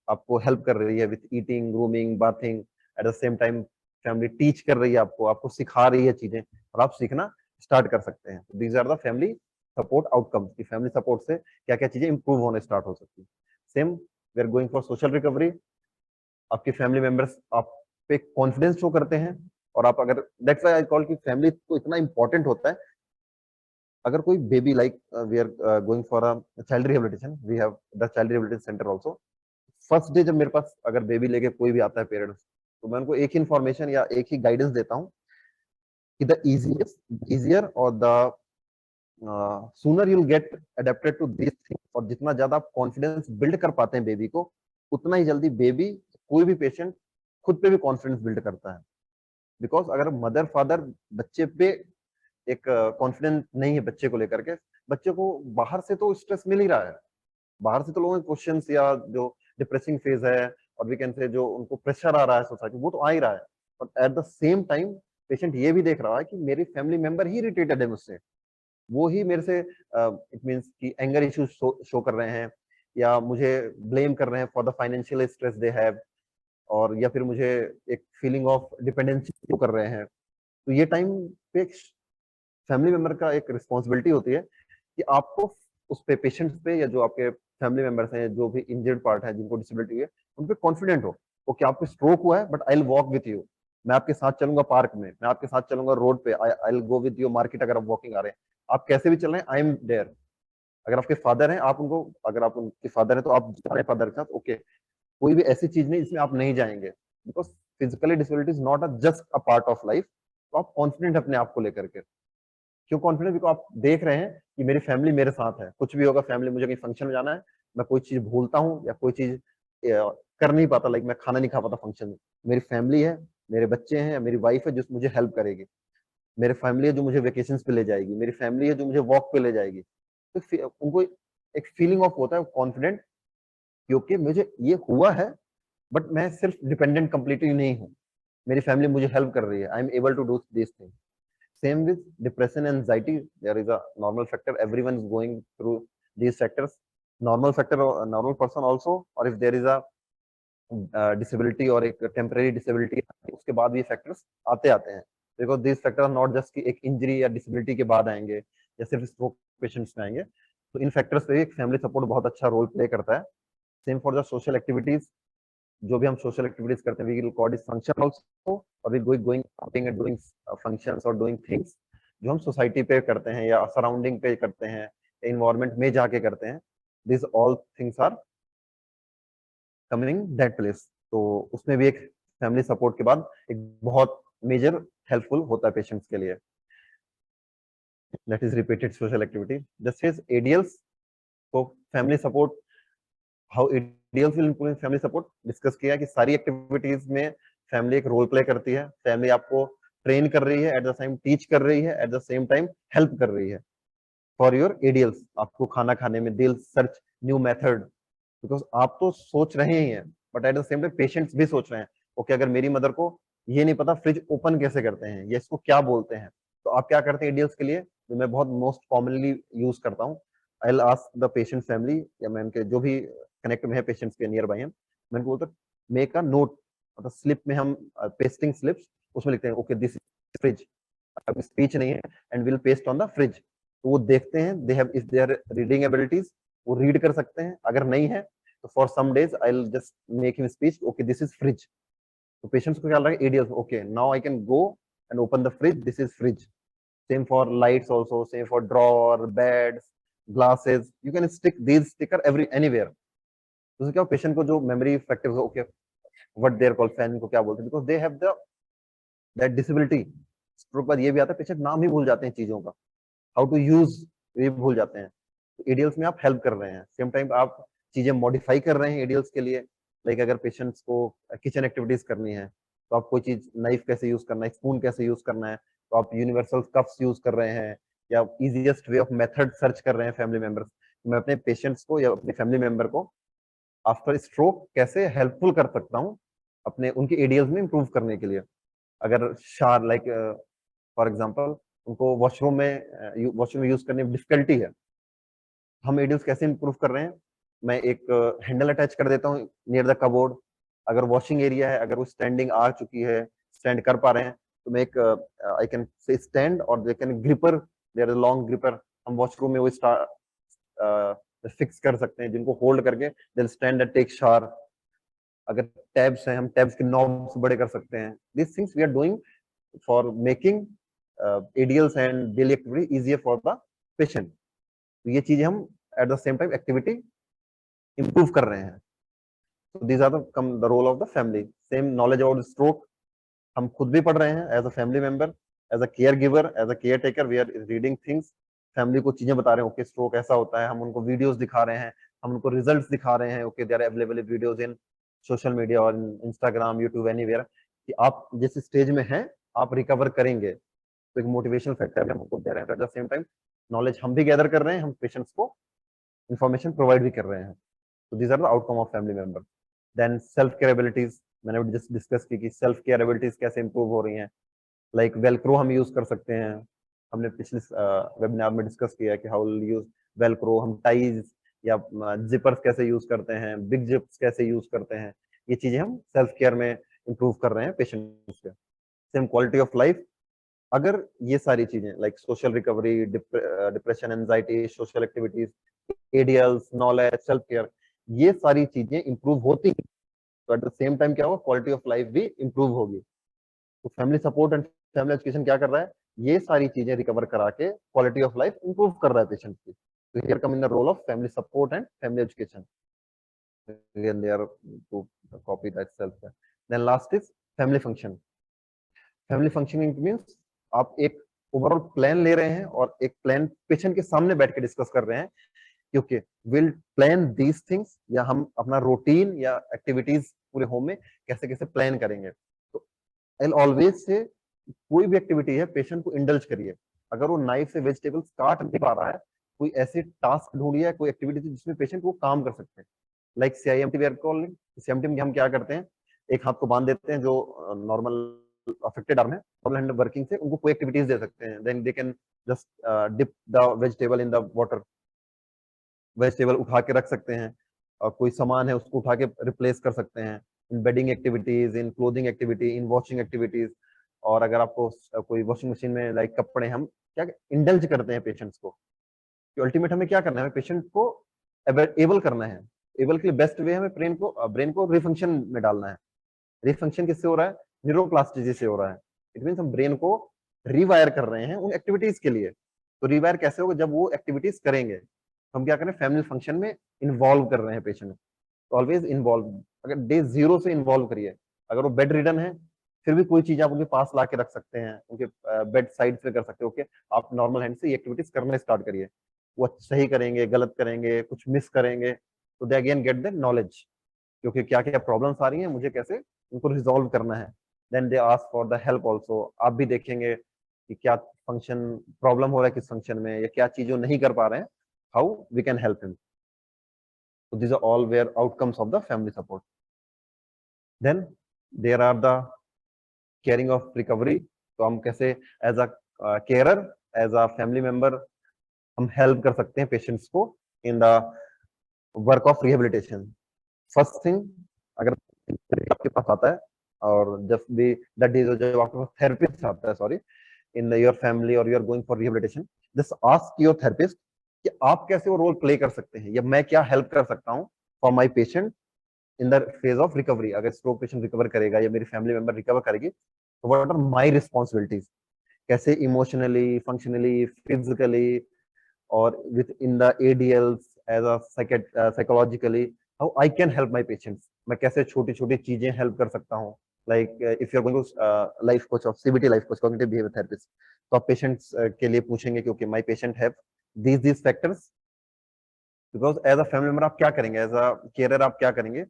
आपको हेल्प कर रही है with eating, grooming, bathing, eight the same time family teach कर रही है आपको, आपको सिखा रही है चीजें, और आप सीखना स्टार्ट कर सकते हैं। These are the family support outcomes, की फैमिली सपोर्ट से क्या क्या चीजें इंप्रूव होने स्टार्ट हो सकती है। Same we are going for social recovery, आपके फैमिली मेंबर्स आप पे कॉन्फिडेंस शो करते हैं, और आप अगर दैट्स व्हाई आई कॉल कि फैमिली तो इतना इंपॉर्टेंट होता है। अगर कोई baby like we are going for a child rehabilitation, we have the child rehabilitation centre also. First day जब मेरे पास अगर बेबी लेके कोई भी आता है पेरेंट्स, तो मैं उनको एक ही इन्फॉर्मेशन या एक ही गाइडेंस देता हूँ कि द इजियर और the sooner you will get adapted to this thing, और जितना ज्यादा आप कॉन्फिडेंस बिल्ड कर पाते हैं बेबी को, उतना ही जल्दी बेबी, कोई भी पेशेंट खुद पे भी कॉन्फिडेंस बिल्ड करता है। बिकॉज अगर मदर फादर बच्चे पे एक कॉन्फिडेंस नहीं है बच्चे को लेकर के, बच्चे को बाहर से तो स्ट्रेस मिल ही रहा है, बाहर से तो लोगों के क्वेश्चंस या जो डिप्रेसिंग फेज है, और वी कैन से जो उनको प्रेशर आ रहा है सोसाइटी, वो तो आ ही रहा है, but at the same time patient ये भी देख रहा है कि मेरी फैमिली मेंबर ही इरिटेटेड है मुझसे, वो ही मेरे से इट मींस कि एंगर इश्यूज शो कर रहे हैं, या मुझे ब्लेम कर रहे हैं for the financial stress they have, और या फिर मुझे एक फीलिंग ऑफ डिपेंडेंसी शो कर रहे हैं। तो ये टाइम पे फैमिली मेंबर का एक रिस्पॉन्सिबिलिटी होती है कि आपको उस पे पेशेंट्स पे, या जो आपके फैमिली मेंबर्स हैं जो भी इंजर्ड पार्ट है, जिनको डिसेबिलिटी है, उन पे कॉन्फिडेंट हो, ओके आपको स्ट्रोक हुआ है but I will walk with you, मैं आपके साथ चलूंगा पार्क में, मैं आपके साथ चलूंगा रोड पे, I will go with your market, अगर आप वॉकिंग आ रहे हैं, आप कैसे भी चल रहे हैं, आई एम देयर। अगर आपके फादर हैं, आप उनको, अगर आप उनके फादर हैं तो आप जा रहे हैं फादर के साथ, ओके। कोई भी ऐसी चीज नहीं जिसमें आप नहीं जाएंगे, because physically disability is not just a part of life. तो आप कॉन्फिडेंट अपने आप को लेकर के, क्यों कॉन्फिडेंट, बिकॉज आप देख रहे हैं कि मेरी फैमिली मेरे साथ है, कुछ भी होगा फैमिली, मुझे कहीं फंक्शन में जाना है, मैं कोई चीज भूलता हूँ या कोई चीज कर नहीं पाता, लाइक मैं खाना नहीं खा पाता फंक्शन में, मेरी फैमिली है, मेरे बच्चे हैं, मेरी वाइफ है जो मुझे हेल्प करेगी, मेरी फैमिली है जो मुझे वेकेशन पे ले जाएगी, मेरी फैमिली है जो मुझे वॉक पे ले जाएगी। तो उनको एक फीलिंग ऑफ होता है कॉन्फिडेंट, क्योंकि मुझे ये हुआ है, बट मैं सिर्फ डिपेंडेंट कंप्लीटली नहीं हूँ, मेरी फैमिली मुझे हेल्प कर रही है, I am able to do this thing. Same with depression and anxiety. There is a normal factor. Everyone is going through these factors. Normal factor, a normal person also, or if there is a disability or एक temporary disability, उसके बाद भी factors आते हैं. Because these factors are not just कि एक injury या disability के बाद आएंगे या सिर्फ stroke patients में आएंगे. तो इन factors पे एक family support बहुत अच्छा role play करता है. Same for the social activities. जो भी हम सोशल एक्टिविटीज करते हैं, we will call this function also, और we going outing and doing functions और डूइंग थिंग्स जो हम सोसाइटी पे करते हैं या सराउंडिंग पे करते हैं, एनवायरनमेंट में जाके करते हैं, this all things are coming that place. तो उसमें भी एक फैमिली सपोर्ट के बाद एक बहुत मेजर हेल्पफुल होता है पेशेंट्स के लिए। That is repeated social activity. This is ADLs. तो family support, how ADLs will improve family support, discuss किया कि सारी एक्टिविटीज में फैमिली एक रोल प्ले करती है, फैमिली आपको ट्रेन कर रही है, एट द सेम टीच कर रही है, at the same time help कर रही है फॉर योर एडीएल्स। आपको खाना खाने में दिल सर्च न्यू मेथड, बिकॉज आप तो सोच रहे ही हैं, but at the same time patients भी सोच रहे हैं, ओके अगर मेरी मदर को ये नहीं पता फ्रिज ओपन कैसे करते हैं या इसको क्या बोलते हैं, तो आप क्या करते हैं एडीएल्स के लिए, जो मैं बहुत मोस्ट कॉमनली यूज करता हूँ, I will ask the patient family या मैं उनके जो भी कनेक्ट में है पेशेंट्स के नियर बाई हैं, मैं उनको बोलता मेक अ नोट, मतलब स्लिप में हम पेस्टिंग स्लिप्स, उसमें लिखते हैं ओके दिस इज फ्रिज, अभी स्पीच नहीं है, and will paste on the fridge. तो वो देखते हैं, they have if their reading abilities, वो रीड कर सकते हैं, अगर नहीं है तो for some days I will just make him speech okay this is fridge. तो पेशेंट्स को क्या लग रहा है एडीएल्स, okay now I can go and open the fridge, this is fridge. Same for lights also, same for drawer, beds, glasses, you can stick these sticker every anywhere. तो क्या patient को जो memory factors, okay what there called fan को क्या बोलते हैं, because they have the that disability. Stroke बाद ये भी आता है पेशेंट नाम ही भूल जाते हैं चीजों का, हाउ टू यूज ये भूल जाते हैं। तो एडीएल्स में आप हेल्प कर रहे हैं, सेम टाइम आप चीजें मॉडिफाई कर रहे हैं एडीएल्स के लिए। लाइक अगर पेशेंट्स को किचन एक्टिविटीज करनी है, तो आप कोई चीज नाइफ कैसे यूज करना है, स्पून कैसे यूज करना है, तो आप यूनिवर्सल कप्स यूज कर रहे हैं या easiest way of method search कर रहे हैं फैमिली मेंबर्स। मैं अपने पेशेंट्स को या अपने फैमिली मेंबर को आफ्टर स्ट्रोक कैसे हेल्पफुल कर सकता हूँ अपने उनके एडीएल्स में इंप्रूव करने के लिए। अगर शार लाइक फॉर एग्जांपल उनको वॉशरूम में यूज करने में डिफिकल्टी है, हम एडीएल्स कैसे इंप्रूव कर रहे हैं, मैं एक हैंडल अटैच कर देता हूँ नियर द कबोर्ड। अगर वॉशिंग एरिया है, अगर वो स्टैंडिंग आ चुकी है, स्टैंड कर पा रहे हैं, तो मैं एक आई कैन से स्टैंड और they can gripper, there is long gripper, हम वॉशरूम में वो फिक्स कर सकते हैं, जिनको होल्ड करके they stand and take shower. अगर टैब्स हैं, हम टैब्स के नॉब्स बड़े कर सकते हैं। This things we are doing for making ADLs and daily activity easier for the patient. तो ये चीजें हम at the same time activity improve कर रहे हैं। So these are the role of the family. Same knowledge about stroke हम खुद भी पढ़ रहे हैं as a family member, as a caregiver, as a care taker, we are reading things. Family को चीजें बता रहे हैं, ओके स्ट्रोक ऐसा होता है, हम उनको वीडियोस दिखा रहे हैं, हम उनको रिजल्ट्स दिखा रहे हैं, okay they are available videos in social media और इंस्टाग्राम, यूट्यूब, एनीवेयर, कि आप जिस स्टेज में हैं आप रिकवर करेंगे। तो एक मोटिवेशनल फैक्टर हम उनको दे रहे हैं। Eight the same time knowledge हम भी गैदर कर रहे हैं, हम पेशेंट्स को इंफॉर्मेशन प्रोवाइड भी कर रहे हैं। तो these are the outcome of family member. Then self care abilities, मैंने भी डिस्कस की कि सेल्फ केयर एबिलिटीज कैसे इंप्रूव हो रही हैं। लाइक वेलक्रो हम यूज कर सकते हैं, हमने पिछले वेबिनार में डिस्कस किया है कि हाउ विल यूज वेलक्रो। हम टाइज या जिपर्स कैसे यूज करते हैं, बिग जिप्स कैसे यूज करते हैं, ये चीजें हम सेल्फ केयर में इंप्रूव कर रहे हैं पेशेंट्स के। सेम क्वालिटी ऑफ लाइफ, अगर ये सारी चीजें like social recovery, depression, anxiety, social activities, ADLs, knowledge, self care, ये सारी चीजें इंप्रूव होती हैं, तो एट द सेम टाइम क्या होगा, क्वालिटी ऑफ लाइफ भी इंप्रूव होगी। तो family support and family education क्या कर रहा है, ये सारी चीजें रिकवर करा के क्वालिटी ऑफ लाइफ इंप्रूव कर रहा है पेशेंट की. तो here come in the role of family support and family education. Again, they are to copy that self. Then last is family function. Family functioning means आप एक overall plan ले रहे हैं और एक प्लान पेशेंट के सामने बैठ के डिस्कस कर रहे हैं क्योंकि विल प्लान दीज थिंग्स, या हम अपना रूटीन या एक्टिविटीज पूरे होम में कैसे कैसे प्लान करेंगे. तो आई ऑलवेज से कोई भी एक्टिविटी है पेशेंट को इंडल्ज करिए. अगर वो नाइफ से वेजिटेबल्स काट नहीं पा रहा है, कोई ऐसे टास्क ढूंढिए, कोई एक्टिविटी जिसमें पेशेंट वो काम कर सकते हैं. Like CIMT we are calling. CIMT में हम क्या करते हैं, एक हाथ को बांध देते हैं, जो नॉर्मल अफेक्टेड आर्म है, नॉर्मल हैंड वर्किंग से उनको कोई एक्टिविटीज दे सकते हैं. Then they can just dip the vegetable in the water. Vegetable उठा के रख सकते हैं, और कोई सामान है उसको उठा के रिप्लेस कर सकते हैं. इन बेडिंग एक्टिविटीज, इन क्लोथिंग एक्टिविटी, इन वॉशिंग एक्टिविटीज. और अगर आपको कोई वॉशिंग मशीन में लाइक कपड़े, हम क्या इंडल्ज करते हैं पेशेंट्स को. कि अल्टीमेट हमें क्या करना है, पेशेंट को एबल करना है. एबल के लिए बेस्ट वे हमें ब्रेन को रिफंक्शन में डालना है. रिफंक्शन किससे हो रहा है, न्यूरोप्लास्टिसिटी से हो रहा है. इट मींस हम ब्रेन को रिवायर कर रहे हैं उन एक्टिविटीज के लिए. तो रिवायर कैसे होगा, जब वो एक्टिविटीज करेंगे. हम क्या करें, फैमिली फंक्शन में इन्वॉल्व कर रहे हैं पेशेंट. तो ऑलवेज इन्वॉल्व. अगर डे 0 से इन्वॉल्व करिए. अगर वो बेड रिडन है, फिर भी कोई चीज आप उनके पास ला के रख सकते हैं, उनके बेड साइड से कर सकते हो. ओके, आप नॉर्मल हैंड से ये एक्टिविटीज करना स्टार्ट करिए. वो सही करेंगे, गलत करेंगे, कुछ मिस करेंगे, तो they again get the knowledge क्योंकि क्या क्या प्रॉब्लम्स आ रही हैं, मुझे कैसे उनको रिजॉल्व करना है. Then they ask for the help also. आप भी देखेंगे कि क्या फंक्शन प्रॉब्लम हो रहा है किस फंक्शन में, या क्या चीज वो नहीं कर पा रहे हैं, how we can help him. So these are all where outcomes of the family support. Then there are the caring of recovery. तो हम कैसे as a carer, as a family member हम हेल्प कर सकते हैं पेशेंट्स को in the work of rehabilitation. First thing, अगर आपके पास आता है और जब भी दैट इज जब आपके पास थेरेपिस्ट आता है, सॉरी, इन योर फैमिली और you are going for rehabilitation, just ask your therapist कि आप कैसे वो रोल प्ले कर सकते हैं, या मैं क्या हेल्प कर सकता हूँ for my patient in the phase of recovery. अगर स्ट्रोक पेशेंट रिकवर करेगा या मेरी फैमिली मेंबर रिकवर करेगी, तो व्हाट आर माय रिस्पांसिबिलिटीज, कैसे इमोशनली, फंक्शनली, फिजिकली और within the ADLs as a psychologically, how I can help my patients. मैं कैसे छोटी छोटी चीजें हेल्प कर सकता हूँ. Like if you are going to life coach of CBT life coach, cognitive behavior therapist, तो आप पेशेंट्स के लिए पूछेंगे कि okay my patient have these factors. Because as a family member आप क्या करेंगे, एज अ केयरर आप क्या करेंगे,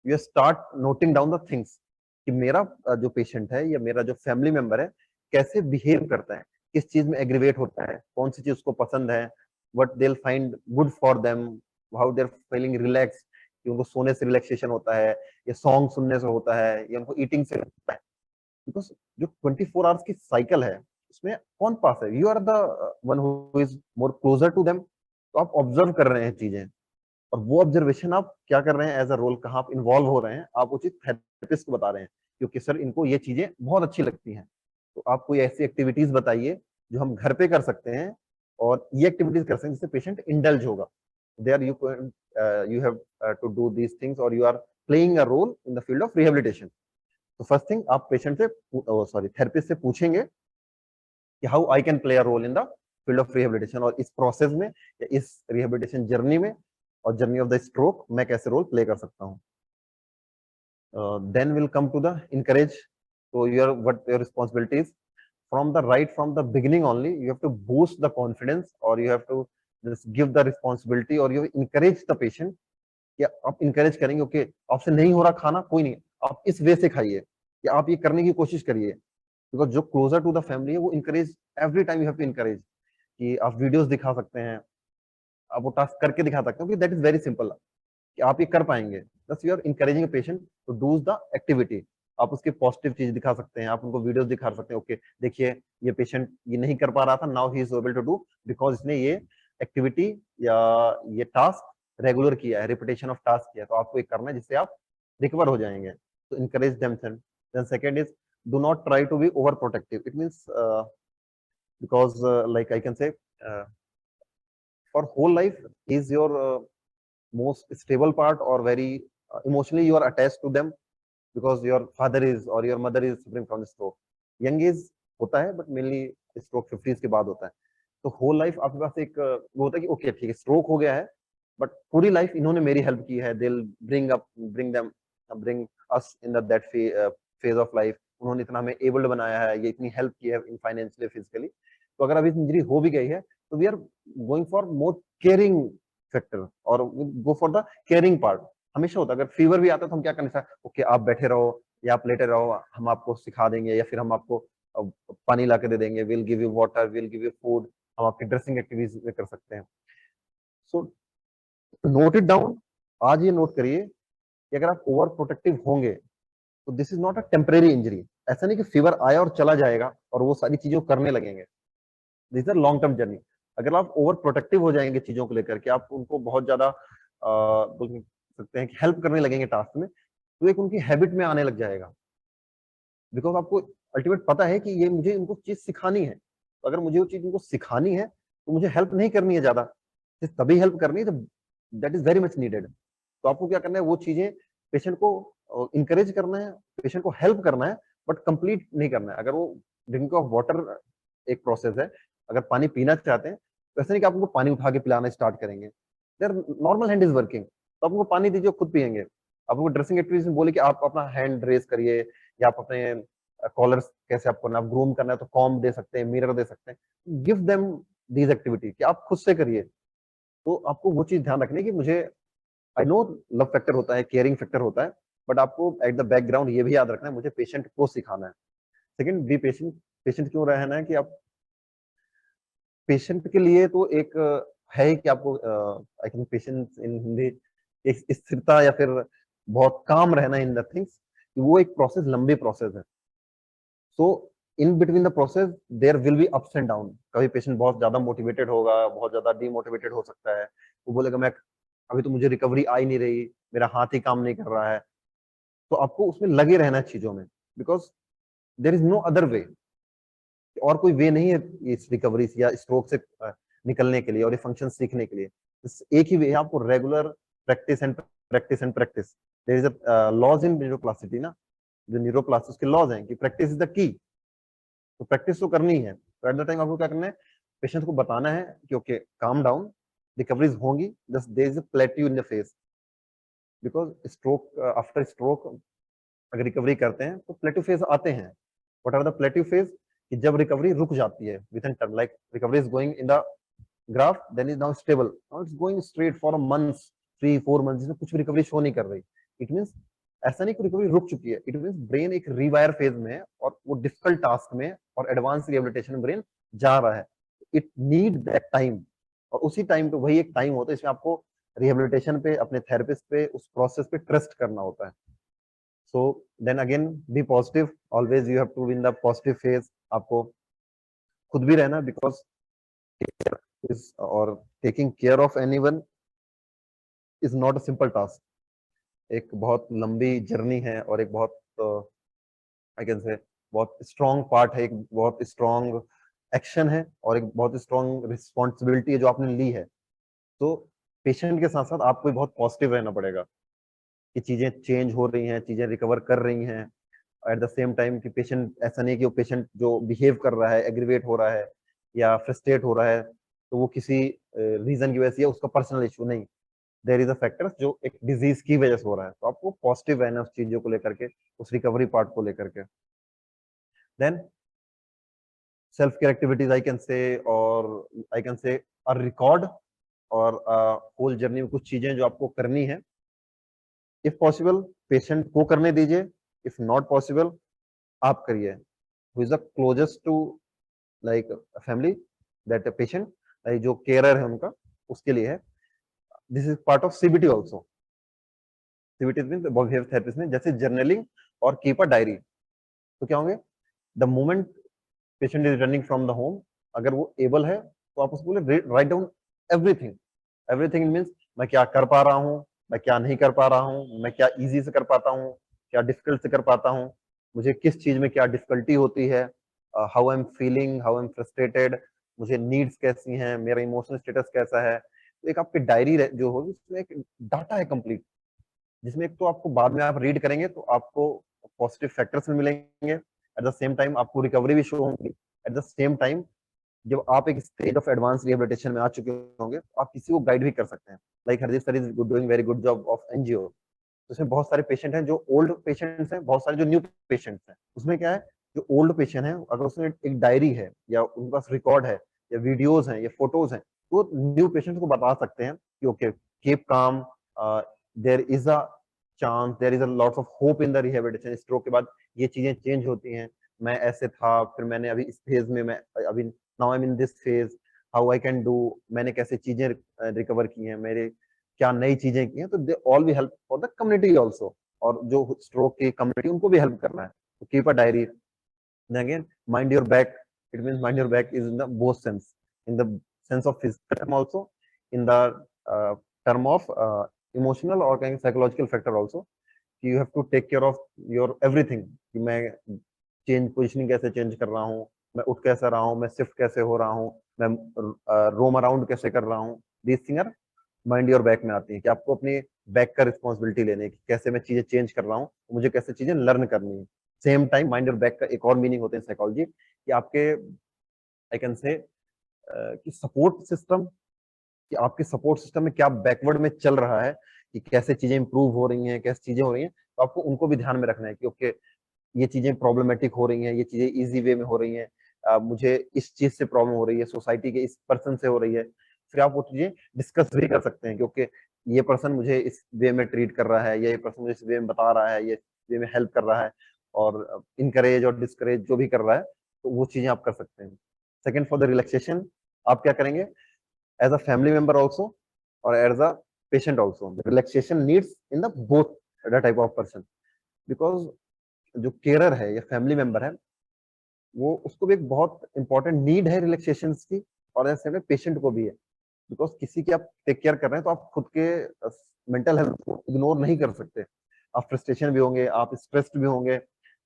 you start noting down the things कि मेरा जो पेशेंट है या मेरा जो फैमिली मेंबर है कैसे बिहेव करता है, किस चीज में एग्रीवेट होता है, कौन सी चीज उसको पसंद है, what they will find good for them, how they are feeling relax, कि उनको सोने से रिलैक्सेशन होता है, या सॉन्ग सुनने से होता है, या उनको ईटिंग से होता है. बिकॉज जो 24 आवर्स की साइकिल है उसमें कौन पास है, you are the one who is more closer to them. तो आप ऑब्जर्व कर रहे हैं चीजें, और वो ऑब्जर्वेशन आप क्या कर रहे हैं एज अ रोल, कहाँ आप इन्वॉल्व हो रहे हैं, आप उचित थेरेपिस्ट को बता रहे हैं क्योंकि सर इनको ये चीजें बहुत अच्छी लगती हैं. तो आप कोई ऐसी एक्टिविटीज बताइए जो हम घर पे कर सकते हैं, और ये एक्टिविटीज कर सकते हैं जिससे पेशेंट इंडल्ज होगा. There you have to do these things, और you are playing a role in the field of rehabilitation. तो फर्स्ट थिंग आप पेशेंट से सॉरी थेरेपिस्ट से पूछेंगे कि how I can play a role in the field of rehabilitation, और इस process में या इस रिहेबिलिटेशन जर्नी में और जर्नी ऑफ द स्ट्रोक मैं कैसे रोल प्ले कर सकता हूँ. Then will come to the encourage. तो your responsibilities from the beginning only, you have to boost the confidence, or you have to just give the responsibility, or you encourage the patient. या आप encourage करेंगे, okay आपसे नहीं हो रहा खाना, कोई नहीं, आप इस वे से खाइए, या आप ये करने की कोशिश करिए. बिकॉज जो क्लोजर टू द फैमिली है वो encourage every time, you have to encourage कि आप वीडियोस दिखा सकते हैं, आप वो टास्क करके दिखा सकते हैं, दैट इज वेरी सिंपल कि आप ये कर पाएंगे. बस you are encouraging a patient to do the activity. आप उसकी पॉजिटिव चीज दिखा सकते हैं, आप उनको वीडियोस दिखा सकते हैं, ओके देखिए ये पेशेंट ये नहीं कर पा रहा था, now he is able to do because इसने ये एक्टिविटी या ये टास्क रेगुलर किया है, रिपीटेशन ऑफ टास्क किया है, तो आपको ये करना है जिससे आप रिकवर हो जाएंगे. तो encourage them. Then second is do not try to be over protective. It means because like I can say for whole life is your most stable part, or very emotionally you are attached to them because your father is or your mother is suffering from stroke. Young age होता है but mainly stroke 50s के बाद होता है। तो whole life आपके पास एक वो होता है कि ओके ठीक है स्ट्रोक हो गया है बट पूरी लाइफ इन्होंने मेरी हेल्प की है, they will bring us in that phase of life, उन्होंने इतना हमें एबल्ड बनाया है, ये इतनी हेल्प की है इन फाइनेंशियली फिजिकली। तो अगर अभी इंजरी हो भी गई है तो we are going for more caring factor और go for the caring part. हमेशा होता है अगर फीवर भी आता है तो हम क्या करने से ओके आप बैठे रहो या आप लेटे रहो, हम आपको सिखा देंगे या फिर हम आपको पानी ला के दे देंगे, will give you water, will give you food, हम आपकी ड्रेसिंग एक्टिविटीज कर सकते हैं। सो नोट इट डाउन, आज ये नोट करिए कि अगर आप ओवर प्रोटेक्टिव होंगे तो this is not a temporary injury. ऐसा नहीं कि फीवर आया और चला जाएगा और वो सारी चीजें करने लगेंगे, this is a long term journey. अगर आप ओवर प्रोटेक्टिव हो जाएंगे चीजों को लेकर के, आप उनको बहुत ज्यादा बोल सकते हैं कि हेल्प करने लगेंगे टास्क में, तो एक उनकी हैबिट में आने लग जाएगा। बिकॉज आपको अल्टीमेट पता है कि ये मुझे इनको चीज सिखानी है, तो अगर मुझे वो चीज इनको सिखानी है तो मुझे हेल्प नहीं करनी है ज्यादा, तभी हेल्प करनी है, तो that is very much needed. तो आपको क्या करना है, वो चीजें पेशेंट को इंकरेज करना है, पेशेंट को हेल्प करना है, बट कंप्लीट नहीं करना है। अगर वो ड्रिंक ऑफ वाटर एक प्रोसेस है, अगर पानी पीना चाहते हैं तो ऐसा नहीं कि आप उनको पानी उठा के पिलाना स्टार्ट करेंगे, there normal hand is working, तो आप उनको पानी दीजिए, खुद पियेंगे। आप उनको ड्रेसिंग एक्टिविटीज में बोले कि आप अपना हैंड रेज करिए, या आप अपने कॉलर्स कैसे आपको ना ग्रूम करना है तो कॉम दे सकते हैं, मिरर दे सकते हैं, गिव देम दीज एक्टिविटी कि आप खुद से करिए। तो आपको वो चीज ध्यान रखनी है कि मुझे आई नो लव फैक्टर होता है, केयरिंग फैक्टर होता है, बट आपको एट द बैकग्राउंड ये भी याद रखना है मुझे पेशेंट को सिखाना है। Second, be patient. पेशेंट क्यों रहना है कि आप पेशेंट के लिए तो एक है कि आपको आई थिंक पेशेंस इन हिंदी एक स्थिरता या फिर बहुत काम रहना इन द थिंग्स, वो एक प्रोसेस लंबी प्रोसेस है। So in between the process there will be ups and down. कभी पेशेंट बहुत ज्यादा मोटिवेटेड होगा, बहुत ज्यादा डीमोटिवेटेड हो सकता है, वो बोलेगा मैं अभी तो मुझे रिकवरी आ ही नहीं रही, मेरा हाथ ही काम नहीं कर रहा है। तो आपको उसमें लगे रहना है चीजों में, because there is no other way, और कोई वे नहीं है इस रिकवरी या स्ट्रोक से निकलने के लिए और ये फंक्शन सीखने के लिए। एक ही वे है, आपको regular practice and practice and practice. There is a laws in neuroplasticity ना, जो न्यूरोप्लास्टिस के लॉज हैं कि प्रैक्टिस इज द की, तो प्रैक्टिस तो करनी है। तो एट द टाइम आपको क्या करना है, पेशेंट को बताना है कि ओके काम डाउन, रिकवरीज होंगी, just there is a plateau in the phase, because stroke after stroke अगर रिकवरी करते हैं तो प्लेट्यू फेज आते हैं। What are the plateau phase, कि जब रिकवरी रुक जाती है within term, like recovery is going in the graph, then is now stable, now it's going straight for a months, 3-4 month, जिसमें कुछ भी रिकवरी शो नहीं कर रही। इट मींस ऐसा नहीं कि रिकवरी रुक चुकी है, इट मींस ब्रेन एक रिवायर फेज में है और वो डिफिकल्ट टास्क में और एडवांस रिहेबिलिटेशन में ब्रेन जा रहा है। इट नीड दैट टाइम, और उसी टाइम पे वही एक टाइम होता है इसमें आपको रिहेबिलिटेशन पे, अपने थेरेपिस्ट पे, उस प्रोसेस पे ट्रस्ट करना होता है। So then again be positive, always you have to be in the positive phase. आपको खुद भी रहना, बिकॉज और taking care of anyone is not a simple task. एक बहुत लंबी जर्नी है और एक बहुत आई कैन से बहुत स्ट्रॉन्ग पार्ट है, एक बहुत स्ट्रॉन्ग एक्शन है और एक बहुत स्ट्रॉन्ग रिस्पॉन्सिबिलिटी है जो आपने ली है। तो पेशेंट के साथ साथ आपको भी बहुत पॉजिटिव रहना पड़ेगा कि चीजें चेंज हो रही हैं, चीजें रिकवर कर रही हैं। एट द सेम टाइम कि पेशेंट ऐसा नहीं कि वो पेशेंट जो बिहेव कर रहा है, एग्रीवेट हो रहा है या फ्रस्ट्रेट हो रहा है तो वो किसी रीजन की वजह से, उसका पर्सनल इशू नहीं, देयर इज अ फैक्टर जो एक डिजीज की वजह से हो रहा है। तो आपको पॉजिटिव रहना उस चीजों को लेकर के, उस रिकवरी पार्ट को लेकर के। Then self care activities I can say, और I can say a record और होल जर्नी में कुछ चीजें जो आपको करनी है। इफ पॉसिबल पेशेंट को करने दीजिए, इफ नॉट पॉसिबल आप करिए। Who is the closest to like family, that patient जो केयरर है उनका, उसके लिए है। This is part of CBT also. CBT mean behavior therapist में जैसे जर्नलिंग और कीप अ डायरी। तो क्या होंगे, the moment patient is running from the home, अगर वो एबल है तो आप उसको बोले write down everything. Everything means मैं क्या कर पा रहा हूँ, मैं क्या नहीं कर पा रहा हूँ, मैं क्या इजी से कर पाता हूँ, क्या डिफिकल्ट से कर पाता हूँ, मुझे किस चीज में क्या डिफिकल्टी होती है, how I am feeling, how I am frustrated, मुझे नीड्स कैसी हैं, मेरा इमोशनल स्टेटस कैसा है। तो एक आपकी डायरी जो होगी उसमें एक डाटा है कंप्लीट, जिसमें एक तो आपको बाद में आप रीड करेंगे तो आपको पॉजिटिव फैक्टर्स भी मिलेंगे, एट द सेम टाइम आपको रिकवरी भी शो होंगी। एट द सेम टाइम जब आप एक स्टेज ऑफ एडवांस रिहेबिलिटेशन में आ चुके होंगे तो आप किसी को गाइड भी कर सकते हैं। Like Hardeep sir is doing very good job of NGO. तो उसमें बहुत सारे पेशेंट हैं जो ओल्ड पेशेंट्स हैं, बहुत सारे जो न्यू पेशेंट्स हैं। उसमें क्या है, जो ओल्ड पेशेंट है अगर उसमें एक डायरी है या उनके पास रिकॉर्ड है या वीडियोज हैं या फोटोज हैं, तो न्यू पेशेंट को बता सकते हैं कि okay keep calm, there is a chance, there is a lots of hope in the rehabilitation. Stroke के बाद ये चीजें चेंज होती हैं, मैं ऐसे था, फिर मैंने अभी इस फेज में, मैं अभी now I am in this phase, how I can do, मैंने कैसे चीजें रिकवर की हैं, मेरे क्या नई चीजें की हैं। तो दे ऑल भी help for the community also, और जो स्ट्रोक की कम्युनिटी उनको भी हेल्प करना है। तो keep a diary. Again mind your back, it means mind your back is in the both sense, in the sense of physical term also, in the term of emotional और psychological factor also. You have to take care of your everything, कि मैं change positioning कैसे change कर रहा हूँ, मैं उठ कैसे रहा हूँ, मैं शिफ्ट कैसे हो रहा हूँ, मैं रोम अराउंड कैसे कर रहा हूँ। These thing are mind your back में आती है, कि आपको अपनी बैक का रिस्पॉन्सिबिलिटी लेने की, कैसे मैं चीजें चेंज कर रहा हूँ, मुझे कैसे चीजें लर्न करनी है। Same time mind your back का एक और मीनिंग होते हैं साइकोलॉजी, कि आपके आई कैन से कि सपोर्ट सिस्टम, कि आपके सपोर्ट सिस्टम में क्या बैकवर्ड में चल रहा है, कि कैसे चीजें इंप्रूव हो रही हैं, कैसे चीजें हो रही हैं। तो आपको उनको भी ध्यान में रखना है कि ओके ये चीजें प्रॉब्लमेटिक हो रही हैं, ये चीजें इजी वे में हो रही हैं, मुझे इस चीज से प्रॉब्लम हो रही है, सोसाइटी के इस पर्सन से हो रही है। फिर आप वो चीजें डिस्कस भी कर सकते हैं कि ओके ये पर्सन मुझे इस वे में ट्रीट कर रहा है, या ये पर्सन मुझे इस वे में बता रहा है, ये वे में हेल्प कर रहा है, और इनकरेज और डिस्करेज जो भी कर रहा है, तो वो चीजें आप कर सकते हैं। सेकेंड, फॉर द रिलैक्सेशन आप क्या करेंगे, as a family member also और as a patient also, relaxation needs in the both the type of person. Because जो केयरर है या फैमिली मेंबर है, वो उसको भी एक बहुत इंपॉर्टेंट नीड है रिलैक्सेशन की, और ऐसे में पेशेंट को भी है। बिकॉज किसी की आप टेक केयर कर रहे हैं तो आप खुद के मेंटल हेल्थ को इग्नोर नहीं कर सकते। आप फ्रस्ट्रेशन भी होंगे, आप स्ट्रेस्ड भी होंगे,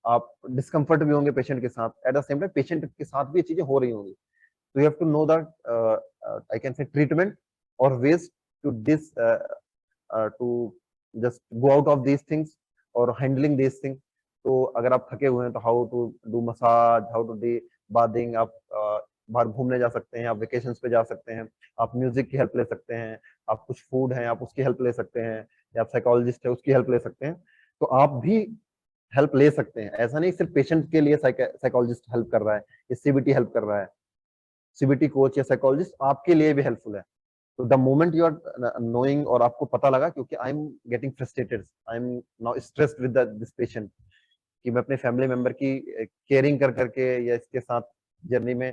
आप डिस्कम्फर्ट भी होंगे पेशेंट के साथ। At the same time patient के साथ भी ये चीजें हो रही होंगी। तो you have to know that I can say treatment और ways to this to just go out of these things और हैंडलिंग दीज थिंग्स। तो अगर आप थके हुए हैं तो how to do massage, how to the bathing, आप बाहर घूमने जा सकते हैं, आप वेकेशंस पे जा सकते हैं, आप म्यूजिक की हेल्प ले सकते हैं, आप कुछ फूड है आप उसकी हेल्प ले सकते हैं, या आप साइकोलॉजिस्ट है उसकी हेल्प ले सकते हैं। तो आप भी हेल्प ले सकते हैं। ऐसा नहीं सिर्फ पेशेंट के लिए साइकोलॉजिस्ट हेल्प कर रहा है या सीबीटी हेल्प कर रहा है। सीबीटी कोच या साइकोलॉजिस्ट आपके लिए भी हेल्पफुल है। तो the moment you are knowing, और आपको पता लगा क्योंकि I am getting frustrated, I am now stressed with this patient, कि मैं अपने फैमिली मेंबर की केयरिंग कर करके या इसके साथ जर्नी में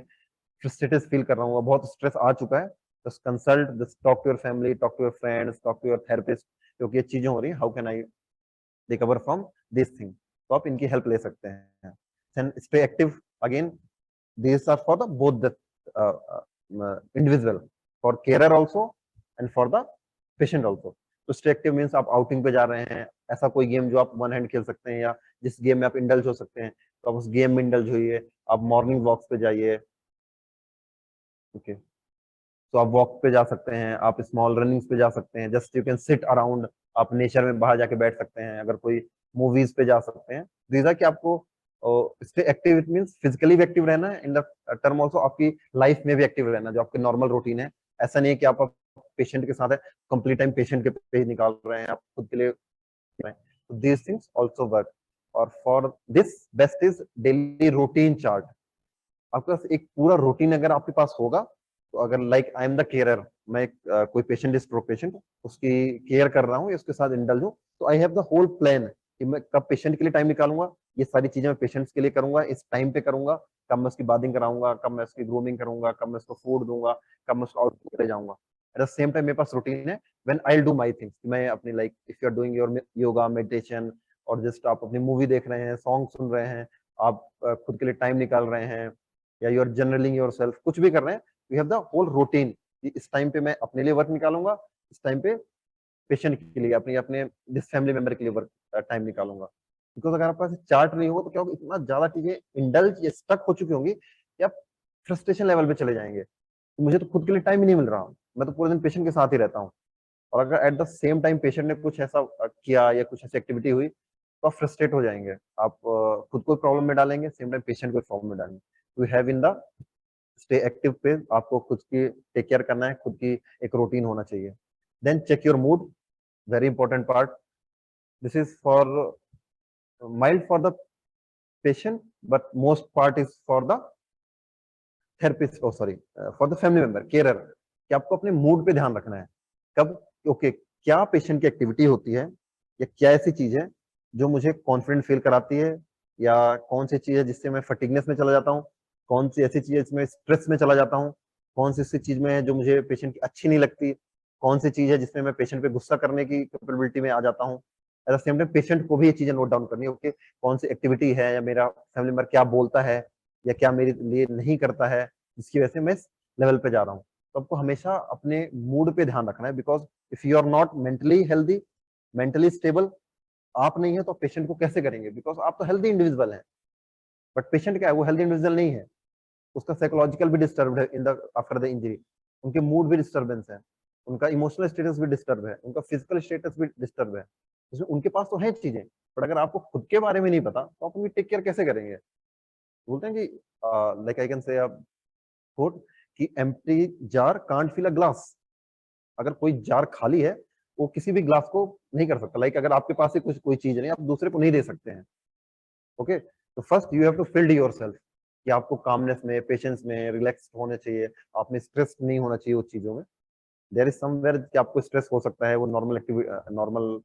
फ्रस्ट्रेटेड फील कर रहा हूँ, बहुत स्ट्रेस आ चुका है। Just consult, just talk to your family, talk to your friends, talk to your therapist, क्योंकि ये चीजें हो रही हैं, how can I recover from this thing. तो आप इनकी हेल्प ले सकते हैं। And stay active, again these are for the both the individual, for carer also and for the patient also। तो stay active means आप आउटिंग पे जा रहे हैं, ऐसा कोई गेम जो आप वन हैंड खेल सकते हैं या जिस गेम में आप इंडल्ज हो सकते हैं, तो आप उस गेम में इंडल्ज होइए। आप मॉर्निंग वॉक्स पे जाइए, ओके। तो आप वॉक पे जा सकते हैं, आप स्मॉल रनिंग्स पे जा सकते हैं, just you can sit around, आप नेचर में बाहर जाके बैठ सकते हैं। अगर कोई मूवीज पे जा सकते हैं। दीज कि आपको stay active, it means physically भी एक्टिव रहना है, इन द टर्म ऑल्सो आपकी लाइफ में भी एक्टिव रहना, जो आपके नॉर्मल रूटीन है। ऐसा नहीं है कि आप पेशेंट के साथ है कंप्लीट टाइम पेशेंट के पे ही निकाल रहे हैं, आप खुद के लिए रहे हैं। तो दीज थिंग्स ऑल्सो वर्क। और for this best is daily routine chart. आपके पास एक पूरा रूटीन अगर आपके पास होगा, तो अगर like I am the carer, मैं कोई पेशेंट, स्ट्रोक पेशेंट, उसकी केयर कर रहा हूँ या उसके साथ इंडल्ज हूँ, तो I have the whole plan कि मैं कब पेशेंट के लिए टाइम निकालूंगा, ये सारी चीजें मैं पेशेंट्स के लिए करूंगा, इस टाइम पे करूंगा, कब मैं उसकी बाथिंग कराऊंगा, कब मैं उसकी ग्रूमिंग करूंगा, कब मैं उसको फूड दूंगा, कब मैं उसको आउट ले जाऊंगा। एट द सेम टाइम मेरे पास रूटीन है when I will do my things. मैं अपनी like if you are doing your yoga meditation, और जस्ट आप अपनी मूवी देख रहे हैं, सॉन्ग सुन रहे हैं, आप खुद के लिए टाइम निकाल रहे हैं, या यू आर जर्नलिंग योरसेल्फ, कुछ भी कर रहे हैं, you have the whole routine. इस टाइम पे मैं अपने लिए वर्क निकालूंगा, इस टाइम पे पेशेंट के लिए, अपने अपने जिस फैमिली मेंबर के लिए वर्क टाइम निकालूंगा। बिकॉज अगर आपके पास चार्ट नहीं होगा तो क्या होगा, इतना ज्यादा चीजें इंडल्ज या स्टक हो चुकी होंगी कि आप फ्रस्ट्रेशन लेवल पे चले जाएंगे। तो मुझे तो खुद के लिए टाइम ही नहीं मिल रहा, मैं तो पूरे दिन पेशेंट के साथ ही रहता हूँ। और अगर eight the same time patient ने कुछ ऐसा किया या कुछ ऐसी एक्टिविटी हुई, तो आप फ्रस्ट्रेट हो जाएंगे, आप खुद को प्रॉब्लम में डालेंगे, सेम टाइम पेशेंट को प्रॉब्लम में डालेंगे। To have in the stay active पे आपको खुद की टेक केयर करना है, खुद की एक रूटीन होना चाहिए। Then check your mood, very important part. This is for mild for the patient but most part is for the therapist, sorry for the family member, carer, कि आपको अपने मूड पे ध्यान रखना है। कब, ओके क्या पेशेंट की एक्टिविटी होती है या क्या ऐसी चीज है जो मुझे कॉन्फिडेंट फील कराती है, या कौन सी चीज है जिससे मैं फटीगनेस में चला जाता हूँ, कौन सी ऐसी चीज है जिसमें स्ट्रेस में चला जाता हूँ, कौन सी ऐसी चीज में है जो मुझे पेशेंट की अच्छी नहीं लगती, कौन सी चीज है जिसमें मैं पेशेंट पे गुस्सा करने की कैपेबिलिटी में आ जाता हूँ। At the same time patient को भी ये चीजें नोट डाउन करनी है, ओके कौन सी एक्टिविटी है या मेरा फैमिली मेंबर क्या बोलता है या क्या मेरे लिए नहीं करता है जिसकी वजह से मैं इस लेवल पे जा रहा हूँ। तो आपको हमेशा अपने मूड पे ध्यान रखना है, because if you are not mentally healthy, mentally stable, आप नहीं है तो पेशेंट को कैसे करेंगे, बिकॉज आप तो हेल्दी इंडिविजुअल हैं, बट पेशेंट क्या है, वो हेल्दी इंडिविजुअल नहीं है, उसका साइकोलॉजिकल भी डिस्टर्ब है in the after the injury, उनके मूड भी डिस्टर्बेंस है, उनका इमोशनल स्टेटस भी डिस्टर्ब है, उनका फिजिकल स्टेटस भी डिस्टर्ब है। इसमें उनके पास तो है चीजें, बट अगर आपको खुद के बारे में नहीं पता तो आप उनकी टेक केयर कैसे करेंगे। बोलते हैं कि like I can say quote कि empty jar can't fill a glass, अगर कोई जार खाली है वो किसी भी ग्लास को नहीं कर सकता। लाइक अगर आपके पास ही कुछ कोई चीज नहीं, आप दूसरे को नहीं दे सकते हैं। ओके, तो first you have to filled yourself, कि आपको कामनेस में, पेशेंस में, रिलैक्स होने चाहिए, आप में स्ट्रेस नहीं होना चाहिए उस चीजों में। देयर इज समवेयर कि आपको स्ट्रेस हो सकता है, वो normal activity, normal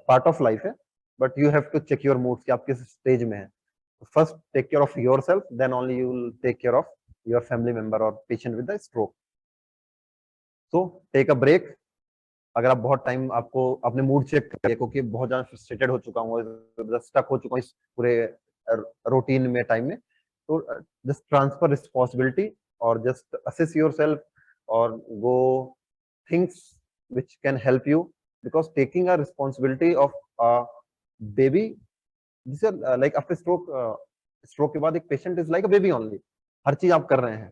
part of life है, but you have to check your moods कि आप किस स्टेज में है। First take care of yourself, then only you will take care of your family member और patient with the stroke. So take a break. अगर आप बहुत time आपको अपने मूड चेक करिए, क्योंकि बहुत ज्यादा फ्रस्ट्रेटेड हो चुका हूँ, स्टक हो चुका हूँ इस पूरे रूटीन में, टाइम में, तो जस्ट ट्रांसफर रिस्पॉन्सिबिलिटी और जस्ट असेस योरसेल्फ और गो things which can help you, because taking a responsibility of a baby, this is like after stroke के बाद एक patient is like a baby only, हर चीज आप कर रहे हैं,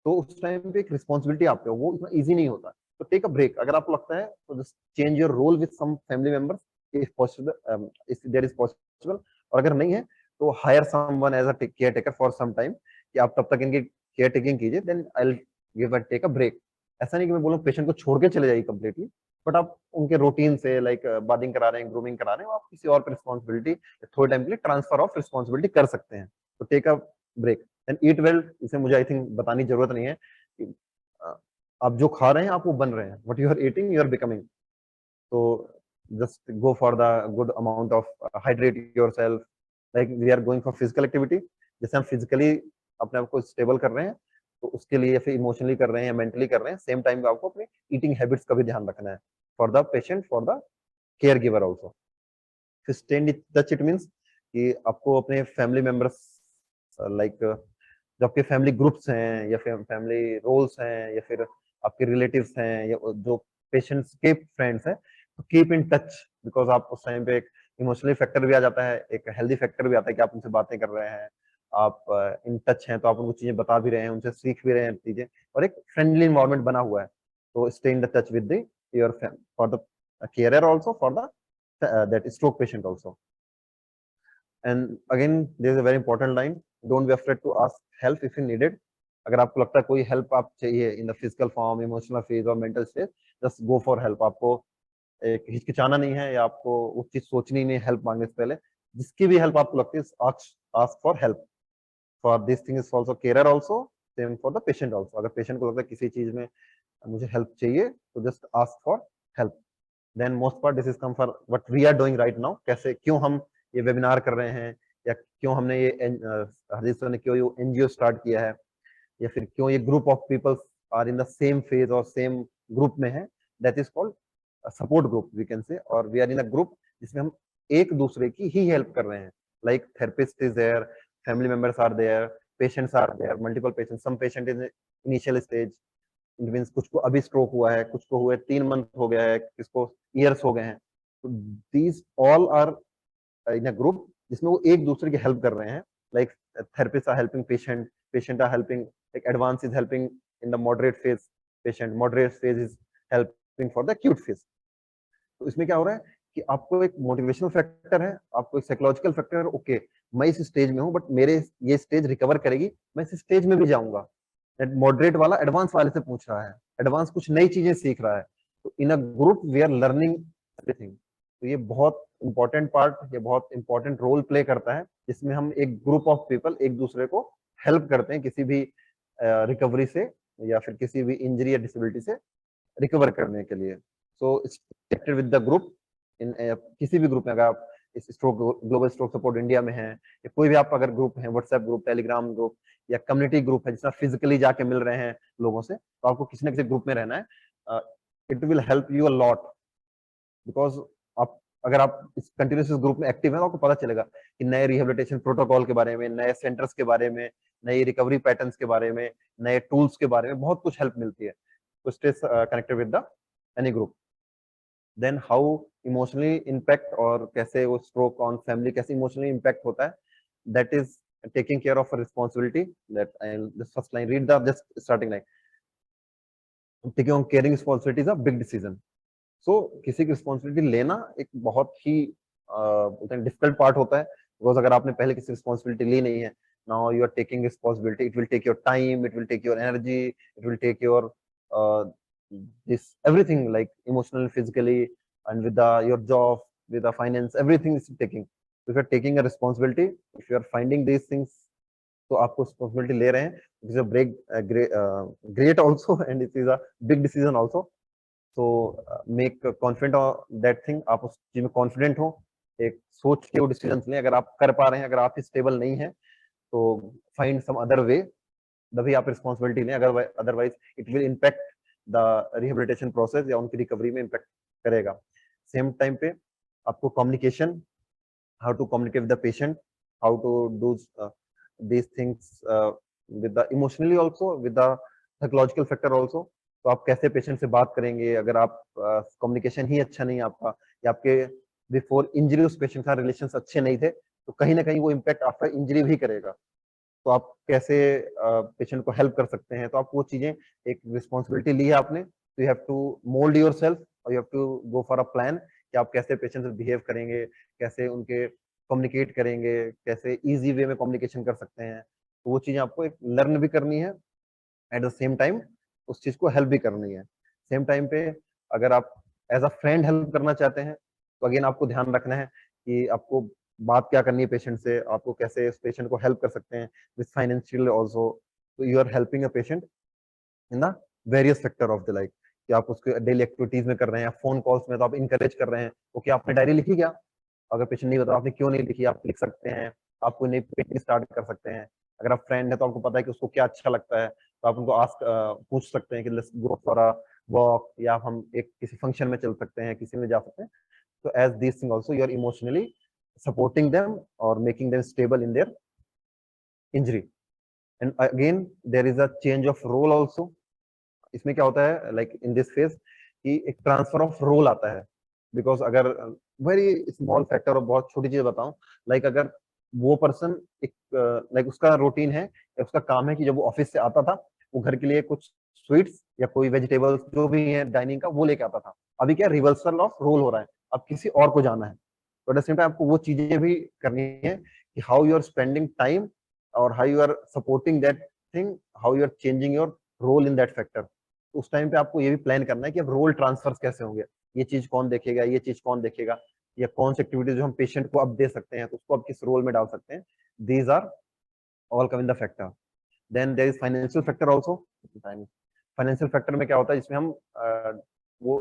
तो उस टाइम पे एक रिस्पॉन्सिबिलिटी आप पे, वो इतना इजी नहीं होता। तो टेक अ ब्रेक, अगर आपको लगता है तो just change your role with some family members if possible, if there is possible, और अगर नहीं है तो hire someone as a care taker for some time, कि आप तब तक इनकी केयर टेकिंग कीजिए, then I will give a take a break. ऐसा नहीं कि मैं बोलूँ पेशेंट को छोड़ के चले जाइए कंप्लीटली, बट आप उनके रूटीन से लाइक बाथिंग करा रहे हैं, ग्रूमिंग करा रहे हैं, आप किसी और पे रिस्पॉन्सिबिलिटी थोड़े टाइम के लिए ट्रांसफर ऑफ रिस्पॉन्सिबिलिटी कर सकते हैं। तो take a break and eat well. इसे मुझे आई थिंक बताने की जरूरत नहीं है कि आप जो खा रहे हैं आप वो बन रहे हैं, what you are eating you are becoming. तो just go for the good amount of, hydrate yourself, like we are going for physical activity, जैसे हम फिजिकली अपने आप को स्टेबल कर रहे हैं, तो उसके लिए या फिर इमोशनली कर रहे हैं या मेंटली कर रहे हैं, सेम टाइम पे आपको अपने ईटिंग हैबिट्स का भी ध्यान रखना है, for the patient, for the care giver also. फिर stay in touch, it means कि आपको अपने फैमिली मेंबर्स, लाइक जो आपके फैमिली ग्रुप्स हैं या फिर फैमिली रोल्स हैं या फिर आपके रिलेटिव्स हैं या जो पेशेंट्स के फ्रेंड्स हैं, तो कीप इन टच, बिकॉज आप उस टाइम पे एक इमोशनली फैक्टर भी आ जाता है, एक हेल्दी फैक्टर भी आता है कि आप उनसे बातें कर रहे हैं, आप इन टच हैं, तो आप उनको चीजें बता भी रहे हैं, उनसे सीख भी रहे हैं चीजें, और एक फ्रेंडली इन्वायरमेंट बना हुआ है। तो stay in the touch with the your for the carer also, for the that stroke patient also. And again, there is a very important line. Don't be afraid to ask help if you need it. अगर आपको लगता है कोई help आप चाहिए in the physical form, emotional phase और mental stage, just go for help. आपको एक हिचकिचाना नहीं है या आपको उस चीज सोचनी नहीं है हेल्प मांगने से पहले। जिसकी भी हेल्प आपको लगती है, ask for help. For this thing is also care also, same for the patient also. अगर पेशेंट को लगता है किसी चीज में मुझे हेल्प चाहिए, तो just ask for help. Then most part this is come for what we are doing right now. कैसे, क्यों हम ये वेबिनार कर रहे हैं, या क्यों हमने ये हरजीत सर ने क्यों ये एनजीओ स्टार्ट किया है, या फिर क्यों ये group of peoples are in the same phase और सेम ग्रुप में है, that is called support group we can say. और we are in a group जिसमें हम एक दूसरे की ही हेल्प कर रहे हैं, like therapist is there, family members are there, patients are there, multiple patients, some patient is initial stage, it means कुछ को अभी स्ट्रोक हुआ है, कुछ को हुए 3 मंथ हो गया है, किसको ईयर्स हो गए हैं। तो these all are in a group जिसमें वो एक दूसरे की हेल्प कर रहे हैं, like therapist are helping patient, patient are helping, like advance is helping in the moderate phase patient, moderate phase is helping for the acute phase. तो इसमें क्या हो रहा है कि आपको एक मोटिवेशनल फैक्टर है, आपको एक साइकोलॉजिकल फैक्टर है, ओके मैं इस स्टेज में हूँ बट मेरे ये स्टेज रिकवर करेगी, मैं इस स्टेज में भी जाऊंगा। मॉडरेट वाला एडवांस वाले से पूछ रहा है, एडवांस कुछ नई चीजें सीख रहा है। तो in a group we are learning everything. तो ये बहुत इंपॉर्टेंट पार्ट, ये बहुत इंपॉर्टेंट रोल प्ले करता है, जिसमें हम एक ग्रुप ऑफ पीपल एक दूसरे को हेल्प करते हैं किसी भी रिकवरी से या फिर किसी भी इंजरी या डिसेबिलिटी से रिकवर करने के लिए। सो connected with the group in किसी भी ग्रुप में, अगर आप इस stroke global stroke support India में है या कोई भी आप अगर ग्रुप है, व्हाट्सएप ग्रुप, टेलीग्राम ग्रुप या कम्युनिटी ग्रुप है जिसमें फिजिकली जाके मिल रहे हैं लोगों से, तो आपको किसी ना किसी ग्रुप में रहना है। It will help you a lot, because आप अगर आप इस कंटिन्यूस ग्रुप में एक्टिव है तो आपको पता चलेगा कि नए रिहेबिलिटेशन प्रोटोकॉल के बारे में, नए सेंटर्स के बारे में, नई रिकवरी पैटर्न्स के बारे में, नए टूल्स के बारे में बहुत कुछ हेल्प मिलती है। तो stay connected with the any group. Then how emotionally impact, और कैसे वो स्ट्रोक ऑन फैमिली कैसे इमोशनली इम्पैक्ट होता है, that is taking care of a responsibility that I'll just first line read the just starting line. Taking on caring responsibility is a big decision. So किसी की responsibility लेना एक बहुत ही बोलते हैं डिफिकल्ट पार्ट होता है, बिकॉज अगर आपने पहले किसी रिस्पॉन्सिबिलिटी ली नहीं है, now you are taking responsibility, it will take your time, it will take your energy, it will take your this everything like emotionally, physically, and with the your job, with the finance, everything is taking. If you are taking a responsibility, if you are finding these things, तो आपको responsibility ले रहे हैं, it is a break great also and it is a big decision also. तो make confident that thing, आप उस चीज में कॉन्फिडेंट हो, एक सोच के वो डिसीजन लें। अगर आप कर पा रहे हैं, अगर आप स्टेबल नहीं है तो फाइंड सम अदर वे, तभी आप रिस्पॉन्सिबिलिटी लें, अगर otherwise it will impact the rehabilitation process या उनकी रिकवरी में इम्पैक्ट करेगा। सेम टाइम पे आपको communication, how to communicate with the patient, how to do these things with the emotionally also, with the psychological factor also। तो आप कैसे patient से बात करेंगे, अगर आप कम्युनिकेशन ही अच्छा नहीं है आपका, या आपके बिफोर इंजरी उस पेशेंट का रिलेशंस अच्छे नहीं थे, तो कहीं ना कहीं वो इम्पैक्ट आफ्टर इंजरी भी करेगा। तो आप कैसे पेशेंट को हेल्प कर सकते हैं, तो आप वो चीजें, एक रिस्पॉन्सिबिलिटी ली है आपने, तो you have to mould yourself और you have to go for a plan कि आप कैसे पेशेंट से बिहेव करेंगे, कैसे उनके कम्युनिकेट करेंगे, कैसे इजी वे में कम्युनिकेशन कर सकते हैं। तो वो चीजें आपको एक लर्न भी करनी है, एट द सेम टाइम उस चीज को हेल्प भी करनी है। सेम टाइम पे अगर आप एज अ फ्रेंड हेल्प करना चाहते हैं, तो अगेन आपको ध्यान रखना है कि आपको बात क्या करनी है पेशेंट से, आपको कैसे उस पेशेंट को हेल्प कर सकते हैं विद फाइनेंशियल ऑल्सो। तो you are helping a patient in the various sector of the life, कि आप उसके डेली एक्टिविटीज में कर रहे हैं, फोन कॉल्स में तो आप इंकरेज कर रहे हैं, ओके आपने डायरी लिखी क्या, अगर पेशेंट नहीं बता आपने क्यों नहीं लिखी, आप लिख सकते हैं, आप कोई नई पेंटिंग स्टार्ट कर सकते हैं। अगर आप फ्रेंड है तो आपको पता है कि उसको क्या अच्छा लगता है, तो आप उनको आस्क पूछ सकते हैं कि let's go for a walk, या हम एक किसी फंक्शन में चल सकते हैं, किसी में जा सकते हैं। तो as this thing also you are emotionally supporting them or making them stable in their injury। And again there is a change of role also। इसमें क्या होता है, लाइक इन दिस फेज, कि एक ट्रांसफर ऑफ रोल आता है। Because अगर very small factor और बहुत छोटी चीज बताऊं, लाइक अगर वो पर्सन एक लाइक उसका रूटीन है या उसका काम है कि जब वो ऑफिस से आता था, वो घर के लिए कुछ स्वीट्स या कोई वेजिटेबल्स जो भी है डाइनिंग का वो लेके आता था। अभी क्या रिवर्सल ऑफ रोल हो रहा है, अब किसी और को जाना है। तो एट द सेम टाइम आपको वो चीजें भी करनी है कि how you are spending time और how you are supporting that thing, how you are changing your role in that factor. तो उस टाइम पे आपको ये भी प्लान करना है कि अब रोल ट्रांसफर कैसे होंगे, ये चीज कौन देखेगा, ये चीज कौन देखेगा, या कौन सी एक्टिविटीज जो हम पेशेंट को अब दे सकते हैं, तो उसको अब किस रोल में डाल सकते हैं। These are all come in the factor. Then there is financial factor also. Financial factor में क्या होता है, जिसमें हम वो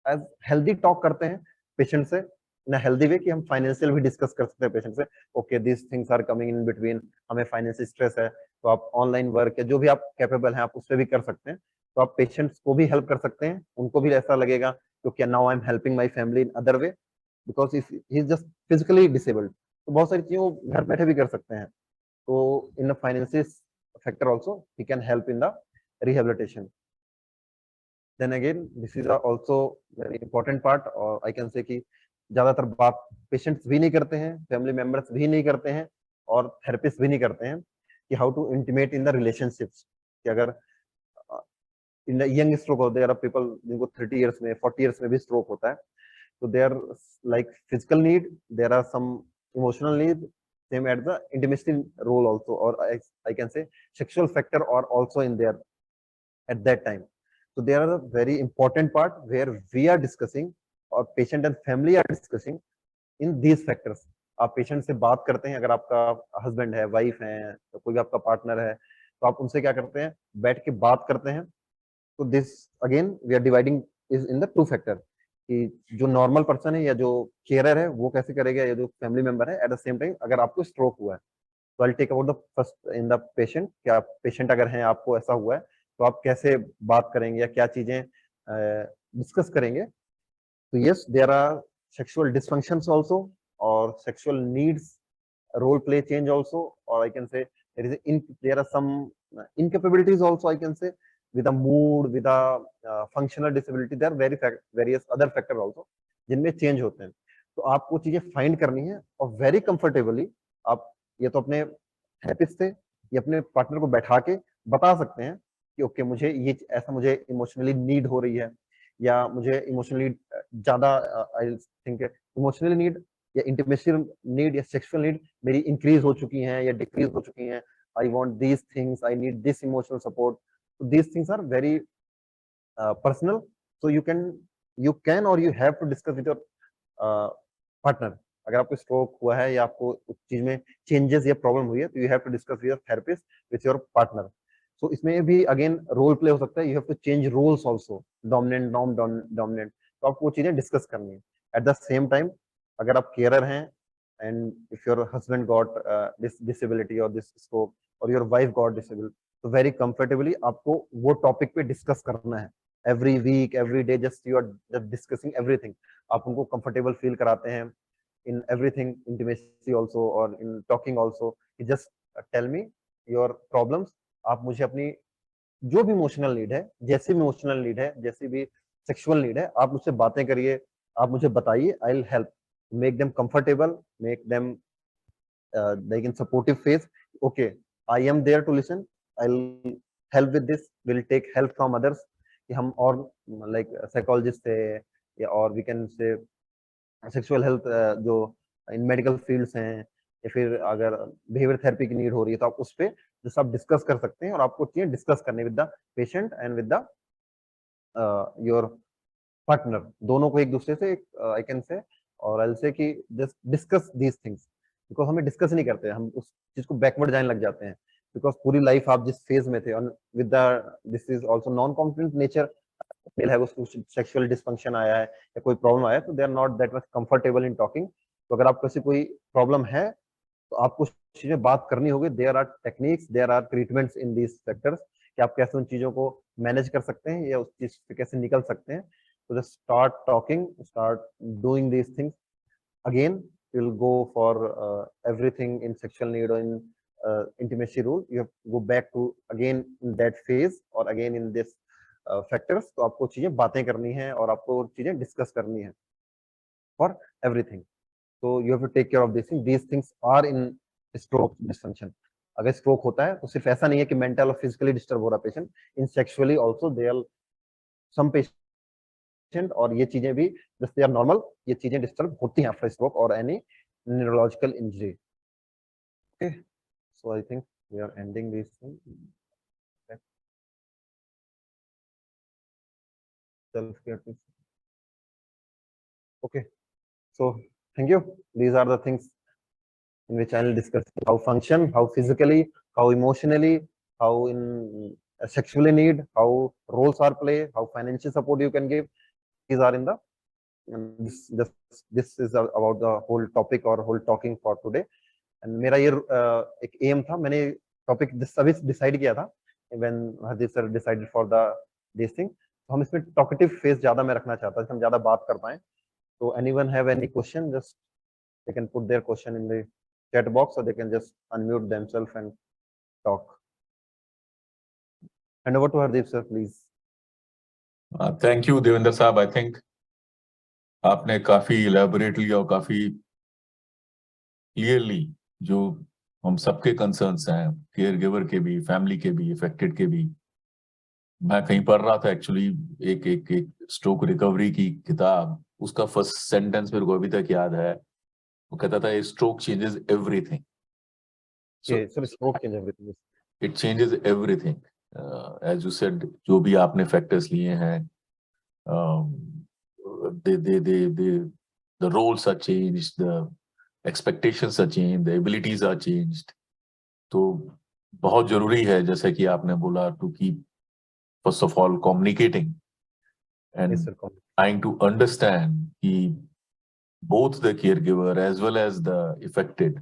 एज हेल्दी टॉक करते हैं पेशेंट से इन अ हेल्दी वे, कि हम फाइनेंशियल भी डिस्कस कर सकते हैं पेशेंट से, okay this things are coming in between, हमें फाइनेंशियल स्ट्रेस है, तो आप ऑनलाइन वर्क या जो भी आप कैपेबल हैं आप उससे भी कर सकते हैं। तो आप पेशेंट्स को भी हेल्प कर सकते हैं, उनको भी ऐसा लगेगा क्योंकि now I am helping my family in other way, because if he is just physically disabled, तो बहुत सारी चीजें वो घर बैठे भी कर सकते हैं। तो in the financial factor also he can help in the rehabilitation. Then again this is also very important part, और आई कैन से कि ज्यादातर बात पेशेंट्स भी नहीं करते हैं, फैमिली मेंबर्स भी नहीं करते हैं, और थेरेपिस्ट भी नहीं करते हैं, कि how to intimate in the relationships. कि अगर in the young stroke, there are people जिनको 30 इयर्स में 40 इयर्स में भी स्ट्रोक होता है, So there are like physical need, there are some emotional need, same at the intimacy role also, or I can say sexual factor are also in there at that time. So there are a very important part where we are discussing or patient and family are discussing in these factors. आप patient से बात करते हैं, अगर आपका husband है, wife है, तो कोई भी आपका पार्टनर है, तो आप उनसे क्या करते हैं, बैठ के बात करते हैं. तो this again we are dividing is in the two factor, कि जो नॉर्मल पर्सन है या जो केयरर है वो कैसे करेगा, या जो फैमिली मेंबर है. एट द सेम टाइम अगर आपको स्ट्रोक हुआ है, तो I take about the first in the patient, क्या पेशेंट अगर हैं, आपको ऐसा हुआ है, तो आप कैसे बात करेंगे या क्या चीजें डिस्कस करेंगे. तो yes, there are sexual dysfunctions also, or sexual needs role play change also, or I can say there are some incapabilities also, I can say, with a mood, with a functional disability. There are various other factors also जिनमें change होते हैं. तो आपको चीजें find करनी है और very comfortably आप या तो अपने थेरेपिस्ट से या अपने पार्टनर को बैठा के बता सकते हैं कि ओके, मुझे ये ऐसा मुझे इमोशनली नीड हो रही है, या मुझे इमोशनली ज्यादा आई थिंक इमोशनली नीड या इंटीमेसी नीड या सेक्सुअल नीड मेरी इंक्रीज हो चुकी हैं या डिक्रीज हो चुकी हैं. I want these things, I need this emotional support. These things are very personal. So you can और you have to discuss with your partner. अगर आपको स्ट्रोक हुआ है या आपको उस चीज में चेंजेस या प्रॉब्लम हुई है, तो you have to discuss with your therapist, with your partner. So इसमें भी अगेन रोल प्ले हो सकता है. You have to change roles also, dominant non dominant. तो आपको वो चीजें डिस्कस करनी है. एट द सेम टाइम अगर आप केयरर हैं and if your husband got this disability और दिस स्ट्रोक, और योर वाइफ गॉट डिसेबल, तो वेरी कंफर्टेबली आपको वो टॉपिक पे डिस्कस करना है. Every week, every day, just you are discussing everything. आप उनको कंफर्टेबल फील कराते हैं in everything, intimacy also or in talking also. You just tell me your problems. आप मुझे अपनी जो भी इमोशनल नीड है, जैसी भी इमोशनल नीड है, जैसी भी सेक्सुअल नीड है, आप मुझसे बातें करिए, आप मुझे बताइए. I will help make them comfortable, make them like in supportive phase. Okay, I am there to listen. I'll help with this. We'll take help from others. कि हम और like psychologist से या और we can say sexual health जो इन medical fields हैं, या फिर अगर बिहेवियर थेरेपी की नीड हो रही है, तो आप उस पर जैसे आप डिस्कस कर सकते हैं. और आपको चीजें डिस्कस करने with the patient and with the your partner, दोनों को एक दूसरे से आई कैन से और आई से कि just discuss these things. Because हमें डिस्कस नहीं करते, हम उस चीज को बैकवर्ड जाने लग जाते हैं. बिकॉज पूरी लाइफ आप जिस फेज में थे, और with the this is also non confident nature, है उसको सेक्सुअल डिस्फंक्शन आया है या कोई प्रॉब्लम आया है, तो they are not that much comfortable in talking. तो अगर आपको ऐसी कोई प्रॉब्लम है, तो आपको चीजें बात करनी होगी. There are techniques, there are treatments in these factors, कि आप कैसे उन चीजों को मैनेज कर सकते हैं या उस चीज से कैसे निकल सकते हैं. तो just start talking, start doing these things. Again you'll go for everything in sexual need or in intimacy rule. You have to go back to again in that phase or again in this factors. तो आपको चीजें बातें करनी है और आपको चीजें discuss करनी है for everything. So you have to take care of these things. These things are in stroke dysfunction. अगर स्ट्रोक होता है तो सिर्फ ऐसा नहीं है कि मेंटल और फिजिकली डिस्टर्ब हो रहा patient, in sexually also there are some patient, और ये चीजें भी जस्ट दे आर नॉर्मल, ये चीजें डिस्टर्ब होती हैं आफ्टर स्ट्रोक और any neurological injury. Okay, so I think we are ending this thing. Self care. Okay, so thank you. These are the things in which I will discuss how function, how physically, how emotionally, how in sexually need, how roles are play, how financial support you can give. These are in the this is about the whole topic or whole talking for today. And मेरा ये एक aim था, मैंने topic सभी decide किया था when Hardeep sir decided for the this thing. तो हम इसमें talkative phase ज्यादा मैं रखना चाहता था, हम ज्यादा बात कर पाएं. So anyone have any question, just they can put their question in the chat box, or they can just unmute themselves and talk. Hand over to Hardeep sir, please. Thank you, Devendra साहब. I think आपने काफी elaborately और काफी clearly जो हम सबके concerns हैं, care giver के भी, फैमिली के भी, अफेक्टेड के भी, मैं कहीं पढ़ रहा था एक्चुअली, एक एक एक स्ट्रोक रिकवरी की किताब, उसका फर्स्ट सेंटेंस मेरे को अभी तक याद है। वो कहता था stroke changes everything. So Okay, sir, stroke change everything. It changes everything, as you said, जो भी आपने फैक्टर्स लिए हैं, they the roles are changed, the expectations are changed, the abilities are changed. तो बहुत जरूरी है, जैसे कि आपने बोला, to keep first of all communicating Yes, and sir. trying to understand कि both the caregiver as well as the affected,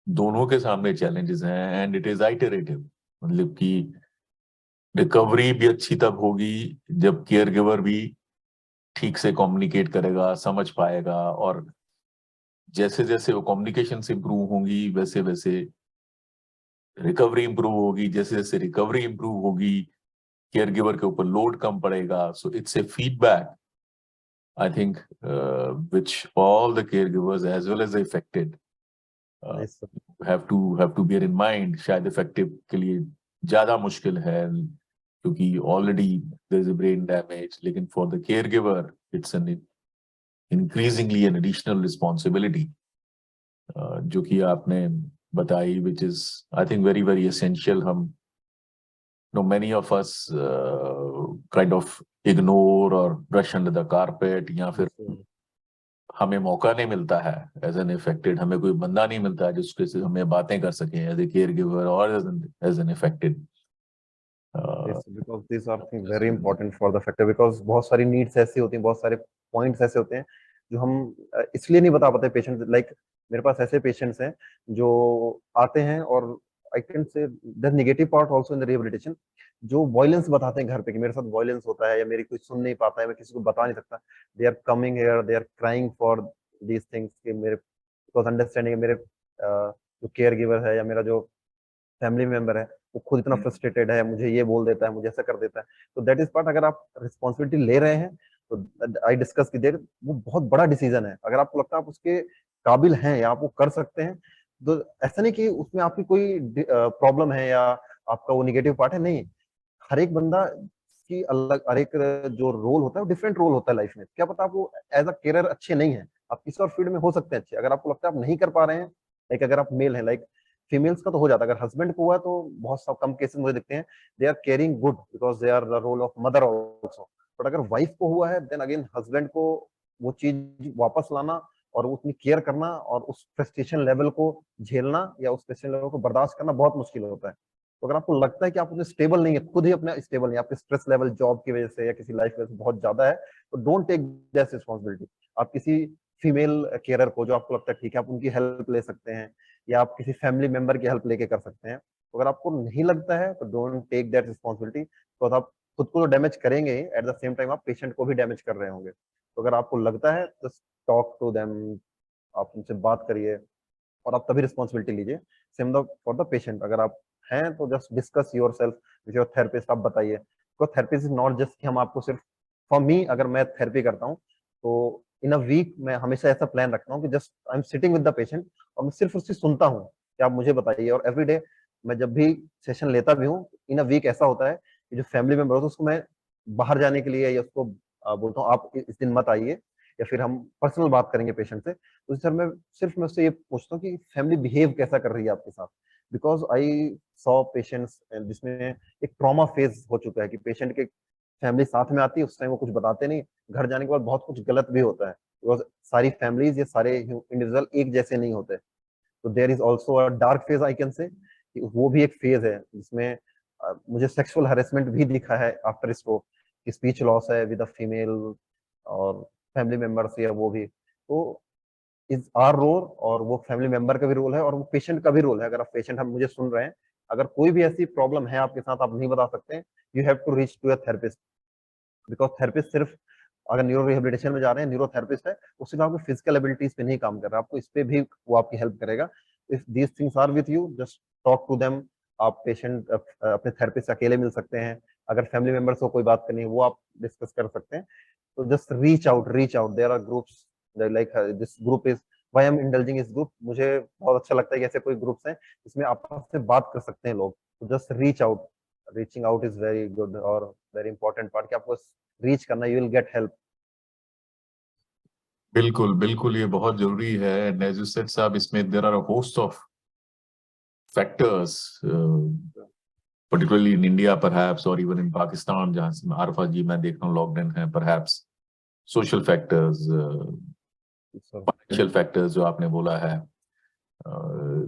दोनों के सामने चैलेंजेस हैं, एंड इट इज आइटरेटिव। मतलब कि रिकवरी भी अच्छी तब होगी जब केयर गिवर भी ठीक से कम्युनिकेट करेगा, समझ पाएगा, और जैसे जैसे वो कम्युनिकेशन इंप्रूव होंगी वैसे वैसे रिकवरी इंप्रूव होगी, जैसे जैसे रिकवरी इंप्रूव होगी केयर गिवर के ऊपर लोड कम पड़ेगा। So it's a feedback, I think, which all the caregivers as well as the affected Yes, sir. have to bear in mind। शायद इफेक्टिव के लिए ज्यादा मुश्किल है क्योंकि already there is a brain damage, लेकिन for the care giver it's an increasingly an additional responsibility, जो कि आपने बताई, which is I think very very essential. हम know many of us kind of ignore और ब्रश अंडर द कारपेट, या फिर Yes, sir. हमें मौका नहीं मिलता है एज एन इफेक्टेड, हमें कोई बंदा नहीं मिलता है जिसके से हमें बातें कर सके एज ए केयर गिवर और as an affected. Yes, because these are things very important for the factor, because बहुत सारी नीड्स ऐसी होती हैं, बहुत सारे पॉइंट्स ऐसे होते हैं जो हम इसलिए नहीं बता पाते पेशेंट। लाइक मेरे पास ऐसे पेशेंट्स हैं जो आते हैं और आई कैन से the negative part also in the rehabilitation, जो वायलेंस बताते हैं घर पे कि मेरे साथ वायलेंस होता है या मेरी कोई सुन नहीं पाता है, मैं किसी को बता नहीं सकता। They are coming here, they are crying for these things कि मेरे बिकॉज अंडरस्टैंडिंग मेरे जो केयर गिवर है या मेरा जो फैमिली मेंबर है वो खुद इतना फ्रस्ट्रेटेड है, मुझे ये बोल देता है, मुझे ऐसा कर देता है। तो दैट इज पार्ट, अगर आप रिस्पॉन्सिबिलिटी ले रहे हैं तो आई डिस्कस की देर, वो बहुत बड़ा डिसीजन है। अगर आपको लगता है आप उसके काबिल हैं या आप वो कर सकते हैं, तो ऐसा नहीं कि उसमें आपकी कोई प्रॉब्लम है या आपका वो निगेटिव पार्ट है, नहीं। हर एक बंदा की अलग, हर एक जो रोल होता है वो डिफरेंट रोल होता है लाइफ में। क्या पता आप वो एज अ कैरियर अच्छे नहीं है, आप किसी और फील्ड में हो सकते हैं अच्छे। अगर आपको लगता है आप नहीं कर पा रहे हैं, लाइक अगर आप मेल हैं, लाइक फीमेल्स का तो हो जाता है, अगर हस्बैंड को हुआ है तो बहुत सब कम केसेस मुझे दिखते हैं they are caring good because they are the role of mother also. But अगर वाइफ को हुआ है देन अगेन हस्बैंड को वो चीज वापस लाना और उतनी केयर करना और उस फ्रस्ट्रेशन लेवल को झेलना या उस फ्रस्ट्रेशन लेवल को बर्दाश्त करना बहुत मुश्किल होता है। तो अगर आपको लगता है कि आप उतने स्टेबल नहीं है, खुद ही अपने स्टेबल नहीं, आपके स्ट्रेस लेवल जॉब की वजह से या किसी लाइफ की वजह से बहुत ज्यादा है, तो डोंट टेक दैट रिस्पॉन्सिबिलिटी। आप किसी फीमेल केयरर को जो आपको लगता है ठीक है आप उनकी हेल्प ले सकते हैं, या आप किसी फैमिली मेंबर की हेल्प लेके कर सकते हैं। तो अगर आपको नहीं लगता है तो डोंट टेक दैट रिस्पॉन्सिबिलिटी, तो आप खुद को तो डैमेज करेंगे ही, एट द सेम टाइम आप पेशेंट को भी डैमेज कर रहे होंगे। तो अगर आपको लगता है जस्ट टॉक टू देम, आप उनसे बात करिए और आप तभी रिस्पॉन्सिबिलिटी लीजिए। Same the for the patient, अगर आप हैं तो just discuss your self with your therapist, आप बताइए। Because therapist is not just कि हम आपको सिर्फ, फॉर मी अगर मैं थेरेपी करता हूँ तो इन अ वीक मैं हमेशा ऐसा प्लान रखता हूँ कि just I am sitting with the patient और मैं सिर्फ उससे सुनता हूँ कि आप मुझे बताइए। और एवरी डे मैं जब भी सेशन लेता भी हूँ इन अ वीक, ऐसा होता है कि जो फैमिली मेंबर होता है उसको मैं बाहर जाने के लिए या उसको बोलता हूँ आप इस दिन मत आइए, या फिर हम पर्सनल बात करेंगे पेशेंट से। तो सर मैं उससे ये पूछता हूँ कि फैमिली बिहेव कैसा कर रही है आपके साथ, बिकॉज आई सॉ पेशेंट्स जिसमें एक ट्रॉमा फेज हो चुका है कि पेशेंट के फैमिली साथ में आती है, उस टाइम वो कुछ बताते नहीं, घर जाने के बाद बहुत कुछ गलत भी होता है, बिकॉज सारी फैमिलीज या सारे इंडिविजुअल एक जैसे नहीं होते। तो there is also a dark phase I can say, वो भी एक फेज है जिसमें मुझे सेक्सुअल हरेसमेंट भी दिखा है आफ्टर स्ट्रोक, कि स्पीच लॉस है विद अ फीमेल और फैमिली मेंबर्स या वो भी। तो इज आर रोल, और वो फैमिली मेंबर का भी रोल है और वो पेशेंट का भी रोल है। अगर आप पेशेंट हम मुझे सुन रहे हैं, अगर कोई भी ऐसी प्रॉब्लम है आपके साथ आप नहीं बता सकते हैं, you have to reach to a therapist. Because therapist सिर्फ, अगर न्यूरो रिहेबिलिटेशन में जा रहे हैं, न्यूरो थेरेपिस्ट है, वो सिर्फ आपकी फिजिकल एबिलिटीज पे नहीं काम कर रहा, आपको इस पे भी वो आपकी हेल्प करेगा। If these things are with you just talk to them. आप पेशेंट अपने थेरेपिस्ट से अकेले मिल सकते हैं, अगर फैमिली मेंबर्स को कोई बात करनी है वो आप डिस्कस कर सकते हैं। तो just reach out, there are groups like this group is why I am indulging इस ग्रुप। मुझे बहुत अच्छा लगता है कि ऐसे कोई ग्रुप्स हैं जिसमें आपस में बात कर सकते हैं लोग। तो just reach out, reaching out is very good or very important part कि आपको reach करना, you will get help. बिल्कुल बिल्कुल, ये बहुत जरूरी है. And as you said साहब, इसमें there are a host of factors, particularly in India perhaps, or even in Pakistan, जहाँ से आरफा जी मैं देख रहा हूँ logged in है, perhaps social factors, financial factors जो आपने बोला है,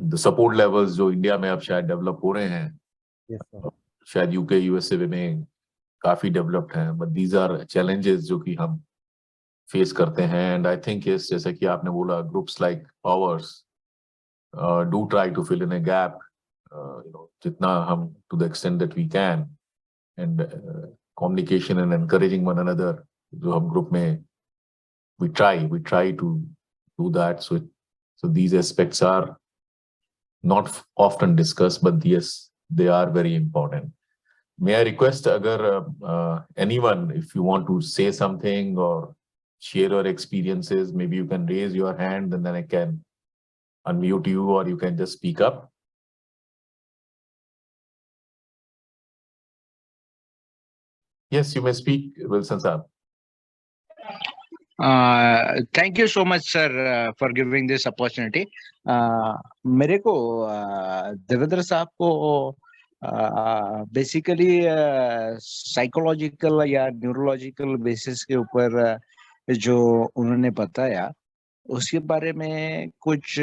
the support levels जो इंडिया में अब शायद डेवलप हो रहे हैं, Yes, sir. शायद यूके यूएसए में काफी डेवलप्ड हैं, but these are challenges जो कि हम फेस करते हैं. एंड आई थिंक yes, जैसा कि आपने बोला, groups like powers do try to fill in a gap, जितना हम to the extent that we can, and communication and encouraging one another, जो हम ग्रुप में we try to do that. So these aspects are not often discussed, but yes, they are very important. May I request, agar anyone, if you want to say something or share your experiences, maybe you can raise your hand and then I can unmute you, or you can just speak up. Yes, you may speak, Wilson sir. Thank you so much, sir, for giving this opportunity. मेरे को देवेंद्र साहब को basically psychological या neurological basis के ऊपर जो उन्होंने बताया, उसके बारे में कुछ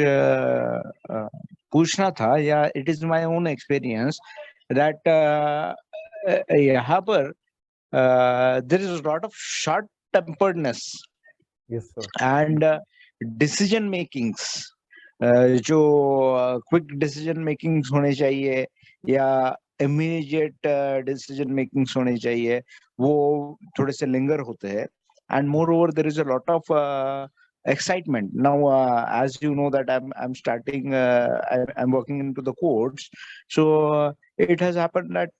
पूछना था. या it is my own experience that यहाँ पर there is a lot of short temperedness Yes, sir. and decision makings, जो क्विक डिसीजन मेकिंग्स होने चाहिए या इमीडिएट डिसीजन मेकिंग्स होने चाहिए, वो थोड़े से लिंगर होते हैं. And moreover there is a lot of excitement now, as you know that I'm starting, I'm working into the courts, so it has happened that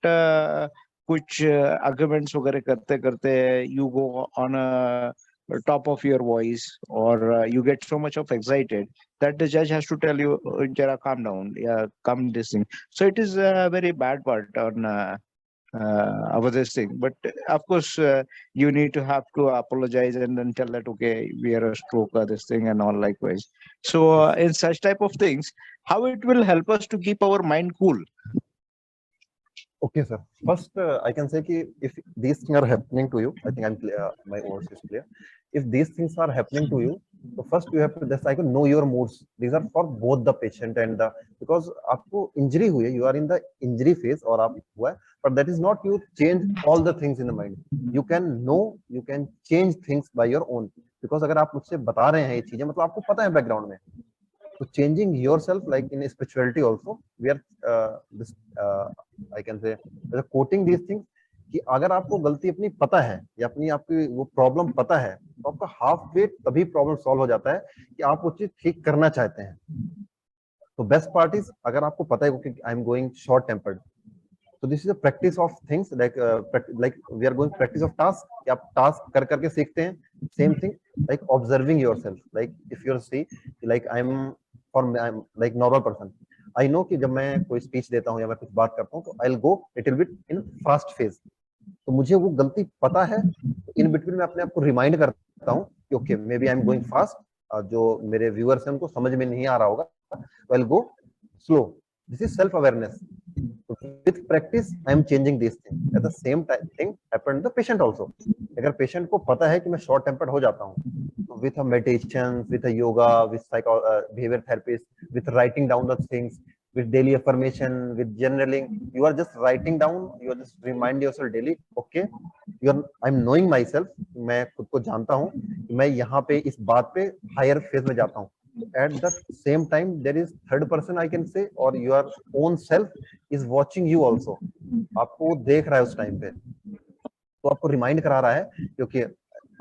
कुछ arguments वगैरह करते करते you go on a top of your voice, or you get so much of excited that the judge has to tell you, Jara, calm down, yeah, calm this thing. So it is a very bad part on about this thing. But of course, you need to have to apologize and then tell that, okay, we are a stroke or this thing and all likewise. So in such type of things, how it will help us to keep our mind cool? Okay, sir. First, I can say कि if these things are happening to you, I think I'm clear, my words is clear. If these things are happening to you, so first you have to just like know your moods. These are for both the patient and the, because आपको injury हुई है, you are in the injury phase और आप हुआ है, but that is not you change all the things in the mind. You can know, you can change things by your own. Because अगर आप मुझसे बता रहे हैं ये चीजें, मतलब आपको पता है background में. So changing yourself, like in spirituality also, we are this I can say quoting these things कि अगर आपको गलती अपनी पता है या अपनी आपकी वो प्रॉब्लम पता है, तो आपका हाफ वे तभी प्रॉब्लम सॉल्व हो जाता है कि आप वो चीज ठीक करना चाहते हैं. तो बेस्ट पार्ट इज, अगर आपको पता है कि I am going short tempered, so this is a practice of things like we are going practice of task कि आप टास्क कर करके सीखते हैं. Same thing like observing yourself, like if you see like I'm like normal person, I know कि जब मैं कोई स्पीच देता हूँ या मैं कुछ बात करता हूँ तो I'll go little bit in fast phase. तो मुझे वो गलती पता है, तो इन बिटवीन मैं अपने आप को रिमाइंड करता हूँ कि okay maybe I am going fast, जो मेरे व्यूअर्स हैं उनको समझ में नहीं आ रहा होगा, तो I'll go slow. This is self awareness. With practice I am changing these things. At the same time thing happened to the patient also. अगर पेशेंट को पता है कि मैं शॉर्ट टेम्पर्ड हो जाता हूँ, तो with a meditation, with a yoga, with behavior therapist, with writing down the things, with daily affirmation, with journaling, you are just writing down, you are just remind yourself daily, okay, I'm knowing myself, मैं खुद को जानता हूँ कि मैं यहाँ पे इस बात पे हायर फेज में जाता हूँ. At the same time there is third person I can say, or your own self is watching you also. आपको देख रहा है उस टाइम पे, तो आपको रिमाइंड करा रहा है क्योंकि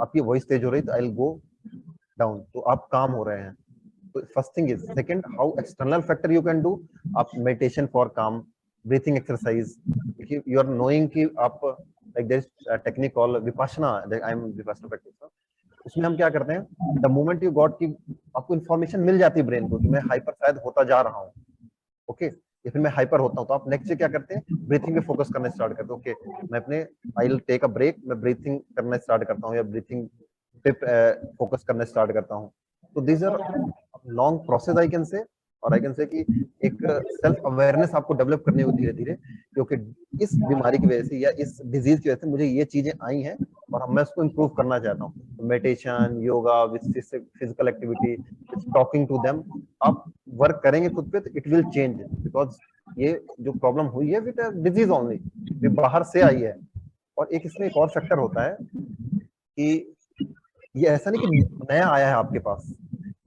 आपकी वॉइस तेज हो रही, तो आई विल गो डाउन, तो आप काम हो रहे हैं. तो first thing is. Second, how external factor you can do, आप meditation for calm, breathing exercise, you are knowing कि आप like there is technique called Vipassana, I am Vipassana practice. उसमें हम क्या करते हैं, द मोमेंट यू गॉट कि आपको इन्फॉर्मेशन मिल जाती है ब्रेन को कि मैं हाइपर शायद होता जा रहा हूँ, ओके, या फिर मैं हाइपर होता हूँ, तो आप नेक्स्ट डे क्या करते हैं, ब्रीथिंग पे फोकस करना स्टार्ट करते हो। ओके, मैं अपने I will take a break, मैं ब्रीथिंग करना स्टार्ट करता हूँ या ब्रीथिंग पे फोकस करना स्टार्ट करता हूँ। तो these are long process I can say, और आई कैन से कि एक सेल्फ अवेयरनेस आपको डेवलप करनी होगी धीरे धीरे, क्योंकि इस बीमारी की वजह से या इस डिजीज की वजह से मुझे ये चीजें आई हैं और मैं उसको इम्प्रूव करना चाहता हूँ। Meditation, yoga, physical activity, talking to them, आप वर्क करेंगे खुद पे तो इट विल चेंज, बिकॉज ये जो प्रॉब्लम हुई है विद डिजीज ओनली, ये बाहर से आई है। और एक इसमें एक और फैक्टर होता है कि ये ऐसा नहीं कि नया आया है आपके पास,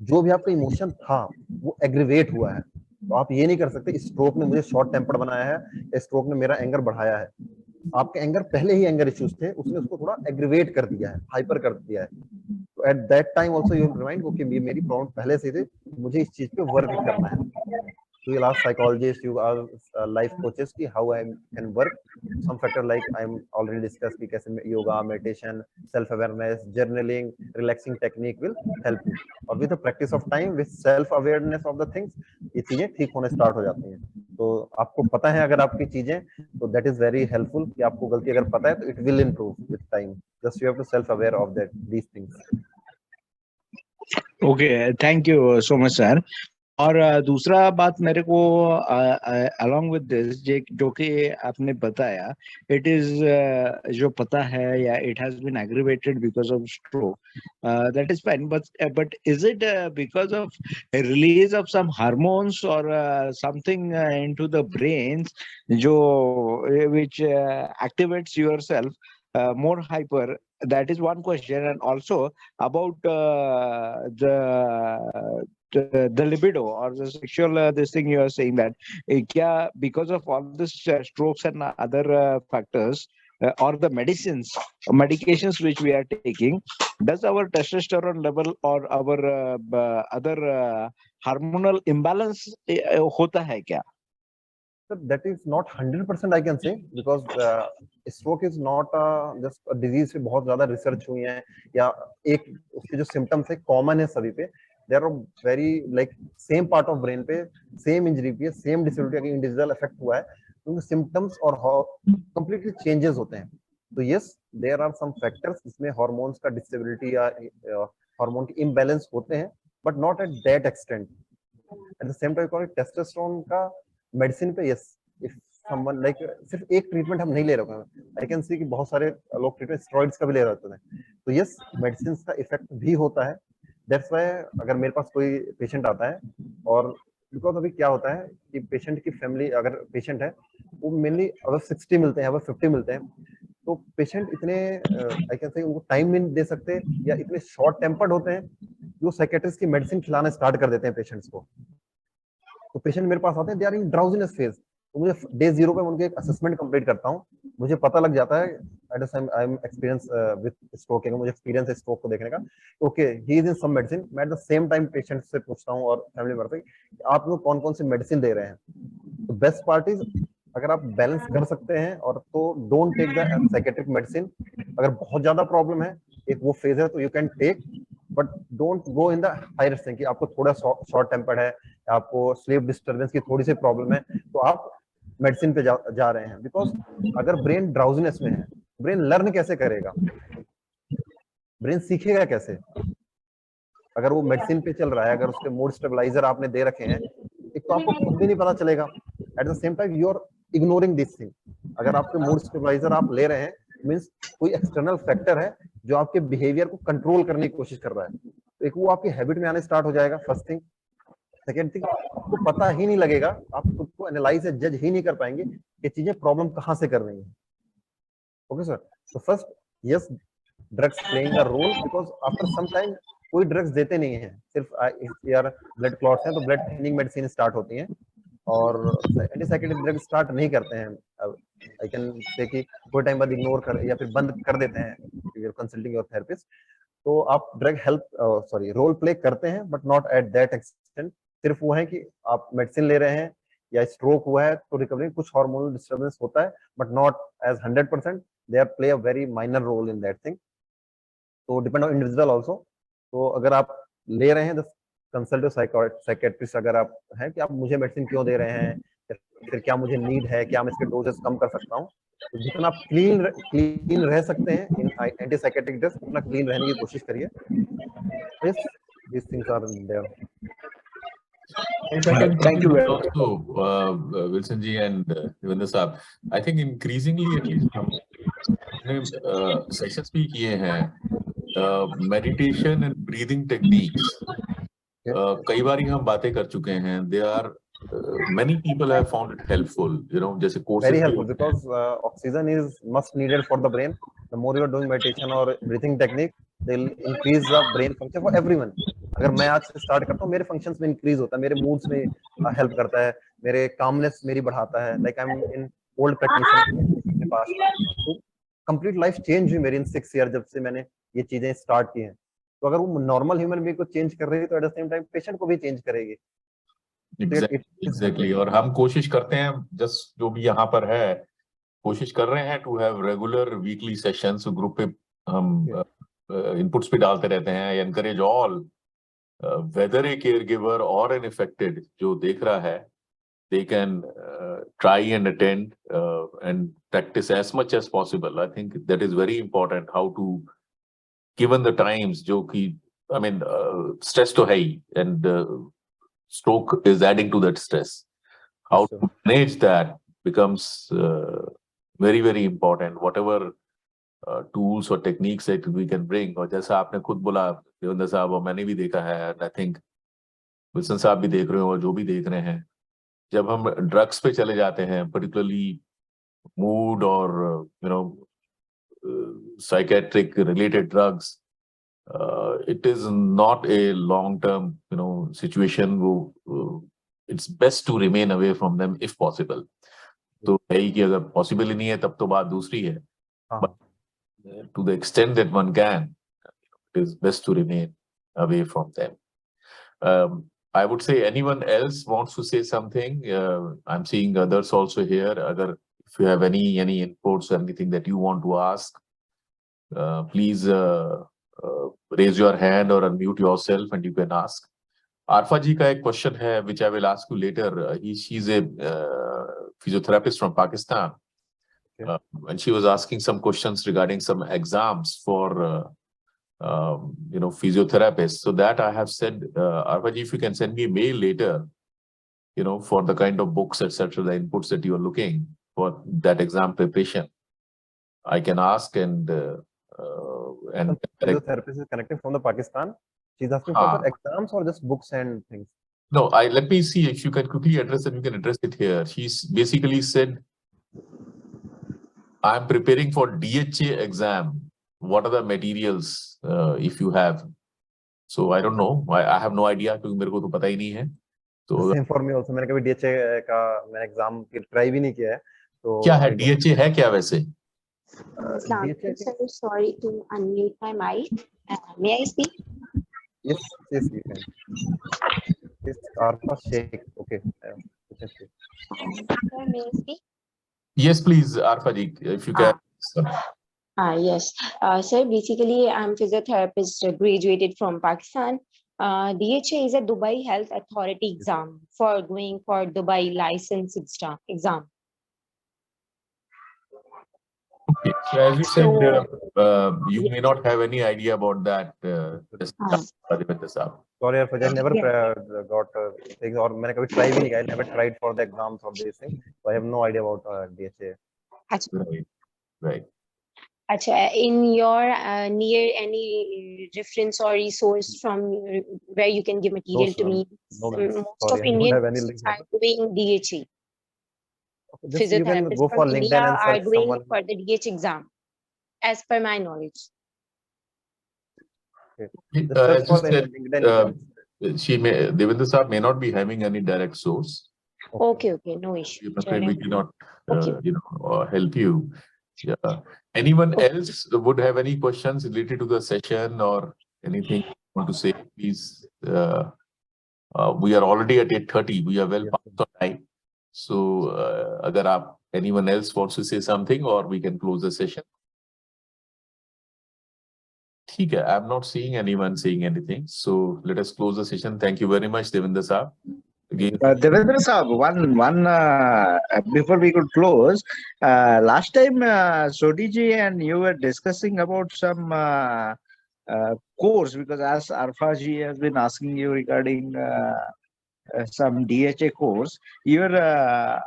जो भी आपका इमोशन था वो एग्रीवेट हुआ है। तो आप ये नहीं कर सकते स्ट्रोक ने मुझे शॉर्ट टेम्पर्ड बनाया है या स्ट्रोक ने मेरा एंगर बढ़ाया है। आपके एंगर पहले ही एंगर इश्यूज थे, उसने उसको थोड़ा एग्रीवेट कर दिया है, हाइपर कर दिया है। तो at that time also you remind okay ये मेरी प्रॉब्लम पहले से थी, मुझे इस चीज पे वर्क करना है। So you'll ask psychologists, you ask life coaches कि how I can work. Some factor like I'm already discussed कि कैसे yoga, meditation, self awareness, journaling, relaxing technique will help you. और with the practice of time, with self awareness of the things, ये चीजें ठीक होने start हो जाती हैं। तो आपको पता है अगर आपकी चीजें, तो that is very helpful कि आपको गलती अगर पता है तो it will improve with time. Just you have to self aware of that these things. Okay, thank you so much, sir. और दूसरा बात मेरे को अलॉन्ग विद दिस जो कि आपने बताया, इट इज जो पता है या it has been aggravated because of stroke, that is fine, but is it because of release of some hormones और समथिंग इनटू द ब्रेन्स जो which activates yourself more hyper? That is one question. And also about the libido or the sexual this thing you are saying that kya because of all this strokes and other factors or the medications which we are taking, does our testosterone level or our other hormonal imbalance hota hai kya? So that is not 100% I can say, because stroke is not just a disease पे बहुत ज्यादा research हुई है या एक उसके जो symptoms है कॉमन है सभी पे, there are very like same part of brain पे सेम इंजरी पे सेम डिसेबिलिटी अगर इंडिविजुअल इफेक्ट हुआ है तो उनके सिम्टम्स और कंप्लीटली चेंजेस होते हैं। तो yes, there are some factors जिसमें हार्मोन्स का डिसेबिलिटी या हार्मोन के इम्बैलेंस होते हैं, but not at that extent. At the same time testosterone का मेडिसिन पे यस, इफ समवन लाइक सिर्फ एक ट्रीटमेंट हम नहीं ले रहे हैं, आई कैन सी कि बहुत सारे लोग ट्रीटमेंट स्टेरॉइड्स का भी ले रहे होते हैं। तो यस, मेडिसिन का इफेक्ट भी होता है। दैट्स व्हाई अगर मेरे पास कोई पेशेंट आता है, और बिकॉज अभी क्या होता है कि पेशेंट की फैमिली, अगर पेशेंट है वो मेनली अगर 60 मिलते हैं अगर 50 मिलते हैं, तो पेशेंट इतने आई कैन से उनको टाइम नहीं दे सकते या इतने शॉर्ट टेम्पर्ड होते हैं, जो साइकियाट्रिस्ट की मेडिसिन खिलाना स्टार्ट कर देते हैं पेशेंट्स को। तो पेशेंट मेरे पास आते हैं, they are in drowsiness phase, तो मुझे डे 0 पे उनके एक असेसमेंट कंप्लीट करता हूँ, मुझे पता लग जाता है at I am experience with stroke, मुझे एक्सपीरियंस है स्ट्रोक को देखने का। Okay, he is in some medicine. मैं at the same time patient से पूछता हूँ और फैमिली मेंबर से कि आप लोग कौन कौन सी मेडिसिन दे रहे हैं। तो बेस्ट पार्ट इज अगर आप बैलेंस कर सकते हैं और तो don't take the psychiatric medicine. अगर बहुत ज्यादा प्रॉब्लम है, एक वो फेज है, तो you can take, but don't go in the higher thing कि आपको थोड़ा शॉर्ट टेम्पर्ड है, आपको स्लीप डिस्टर्बेंस की थोड़ी सी प्रॉब्लम है, तो आप मेडिसिन पे जा रहे हैं। बिकॉज अगर ब्रेन ड्राउजीनेस में है, ब्रेन लर्न कैसे करेगा, ब्रेन सीखेगा कैसे? अगर वो मेडिसिन पे चल रहा है, अगर उसके मूड स्टेबलाइजर आपने दे रखे हैं, एक तो आपको खुद भी नहीं पता चलेगा, at the same time you are ignoring this thing. अगर आपके मूड स्टेबलाइजर आप ले रहे हैं, मींस कोई एक्सटर्नल फैक्टर है जो आपके बिहेवियर को कंट्रोल करने की कोशिश कर रहा है, तो एक वो आपकी हैबिट में आने स्टार्ट हो जाएगा, फर्स्ट थिंग। सेकेंड थिंग, आपको पता ही नहीं लगेगा, आप खुद को एनालाइज या जज ही नहीं कर पाएंगे कि चीजें प्रॉब्लम कहां से कर रही हैं। ओके सर, तो first yes, drugs playing a role, because after some time कोई ड्रग्स देते नहीं है, सिर्फ यार ब्लड क्लॉट्स हैं तो ब्लड थिनिंग मेडिसिन स्टार्ट होती हैं, और एंटीसाइकोटिक ड्रग स्टार्ट नहीं करते हैं। आई कैन से कि कोई टाइम बाद इग्नोर कर या फिर बंद कर देते हैं कंसल्टिंग योर थेरेपिस्ट। तो आप ड्रग हेल्प रोल प्ले करते हैं, but not at that extent. सिर्फ वो है कि आप मेडिसिन ले रहे हैं या स्ट्रोक हुआ है तो रिकवरी कुछ हार्मोनल डिस्टर्बेंस होता है, but not as 100%। They are play a very minor role in that thing. तो डिपेंड ऑन इंडिविजुअल ऑल्सो। तो अगर आप ले रहे हैं तो कंसल्ट साइकियाट्रिस्ट अगर आप हैं कि आप मुझे मेडिसिन क्यों दे रहे हैं, फिर क्या मुझे नीड है, क्या मैं इसके डोजेस कम कर सकता हूँ। तो जितना आप क्लीन रह सकते हैं इन एंटीसाइकेटिक ड्रग्स, उतना क्लीन रहने की कोशिश करिए। Yes, these things are there. Thank you very much. Also, Wilson ji and Devendra साहब, I think increasingly at least हमने सेशंस भी किए हैं मेडिटेशन एंड ब्रीदिंग टेक्निक्स। कई बार हम बातें कर चुके हैं। They are many people have found it helpful, you know, जैसे courses Very भी helpful होते हैं। because oxygen is must needed for the brain. The more you are doing meditation or breathing technique, they'll increase the brain function for everyone. अगर मैं आज से start करता हूँ, मेरे फंक्शंस में इंक्रीज होता है, मेरे मूड्स में हेल्प करता है, मेरे कामनेस मेरी बढ़ाता है। Like I am in old practitioner पास, तो कंप्लीट लाइफ चेंज हुई मेरी इन 6 ईयर जब से मैंने ये चीजें स्टार्ट की हैं। तो अगर वो नॉर्मल ह्यूमन बीइंग को चेंज कर रही है, तो eight the same time patient को भी चेंज करेगी। Exactly. और हम कोशिश करते हैं, जस्ट जो भी यहाँ पर है, कोशिश कर रहे हैं to have regular weekly sessions. Group पे हम इनपुट्स भी डालते रहते हैं। Encourage all, whether a caregiver और एन इफेक्टेड जो देख रहा है, they can try and attend and practice as much as possible. I think that is very important. How to, given the times, जो कि I mean stress तो है ही, and stroke is adding to that stress. How to manage that becomes very very important. Whatever tools or techniques that we can bring, और जैसा आपने खुद बोला देवेंद्र साहब, और मैंने भी देखा है, and I think विल्सन साहब भी देख रहे हो और जो भी देख रहे हैं, जब हम ड्रग्स पे चले जाते हैं, पर्टिकुलरली मूड और you know psychiatric related drugs, it is not a long term you know situation. वो it's best to remain away from them if possible. तो है ही कि अगर पॉसिबल ही नहीं है तब तो बात दूसरी है, but to the extent that one can, it is best to remain away from them. I would say anyone else wants to say something. I'm seeing others also here. If you have any inputs or anything that you want to ask, please raise your hand or unmute yourself and you can ask. Arfa ji ka ek question hai which I will ask you later. She's a physiotherapist from Pakistan, and she was asking some questions regarding some exams for you know, physiotherapists. So that I have said, Arfa ji, if you can send me a mail later, you know, for the kind of books, etc., the inputs that you are looking for that exam preparation, I can ask and physiotherapist is connecting from the Pakistan. She's asking for the exams or just books and things? No, let me see if you can quickly address it. You can address it here. She's basically said, I'm preparing for DHA exam. What are the materials if you have? So I don't know. I have no idea क्योंकि मेरे को तो पता ही नहीं है। तो same for me also. मैंने कभी DHA का मैंने एग्जाम की ट्राई भी नहीं किया है। तो क्या है DHA है क्या वैसे? Sorry to unmute my mic. May I speak? Yes, you can. Yes, Arfa Sheikh. Okay. May I speak? Yes, please, Arfa ji, if you can. Yes, sir. Basically, I'm physiotherapist, graduated from Pakistan. DHA is a Dubai Health Authority exam for going for Dubai license exam. Okay. So as you said, you may not have any idea about that. Sorry, Arfa, I never got things, और मैंने कभी try भी नहीं किया. I never tried for the exams of these things, so I have no idea about DHA. Right. Achha, in your near any reference or resource from where you can give material to me? No, most of Indians are doing DHA. Just you can go for LinkedIn India and search are doing someone for the DHA exam, as per my knowledge. Search for LinkedIn. Devendra Saab may not be having any direct source. Okay, no issue. We cannot you know, help you. Yeah. Anyone else would have any questions related to the session or anything you want to say, please? We are already at 8:30. We are well past our time. So, anyone else wants to say something, or we can close the session. Okay, I'm not seeing anyone saying anything. So let us close the session. Thank you very much, Devendra Saab. Again, Devendra Saab, before we could close, last time Sodhi ji and you were discussing about some course, because as Arfa ji has been asking you regarding some DHA course, you were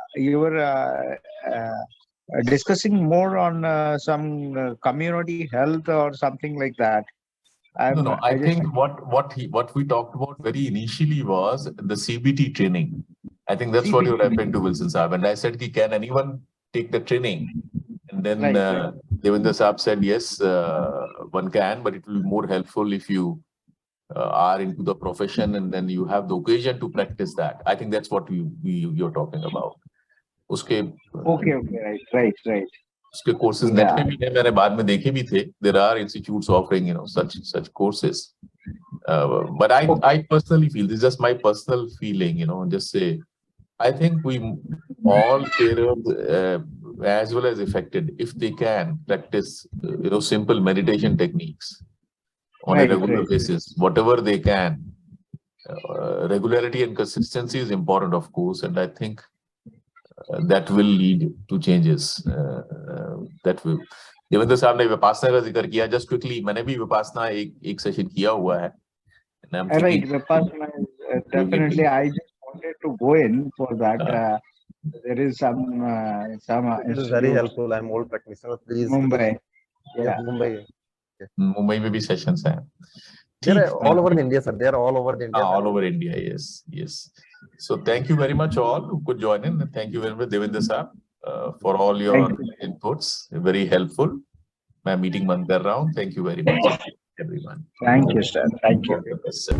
discussing more on some community health or something like that. no, I think what we talked about very initially was the CBT training. I think that's what you're CBT. referring to, Wilson Saab. And I said, can anyone take the training? And then Right, right. Devendra Saab said, yes, one can, but it will be more helpful if you are into the profession and then you have the occasion to practice that. I think that's what you're talking about. Uske, Okay, right. उसके courses net पे भी है, मैंने बाद में देखे भी थे. There are institutes offering, such courses. But I personally feel, this is just my personal feeling, just say, I think we all parents as well as affected, if they can practice, simple meditation techniques on a regular basis, whatever they can. Regularity and consistency is important, of course, and I think that will lead to changes. That will. Devendra साहब ने विपासना का जिक्र किया. Just quickly, मैंने भी विपासना एक session किया हुआ है. Right, Vipassana is definitely. I just wanted to go in for that. There is some. This is very helpful. I'm old practitioner. Please. Mumbai. Yeah, Mumbai. Mumbai में भी सेशंस हैं. They're all over India, sir. They're all over India. All over India, yes. So thank you very much all who could join in. Thank you very much, Devendra Saab, for all your inputs. Very helpful. मैं meeting बंद कर रहा हूँ. Thank you very much, everyone. Thank you, sir. Thank you. Yes, sir.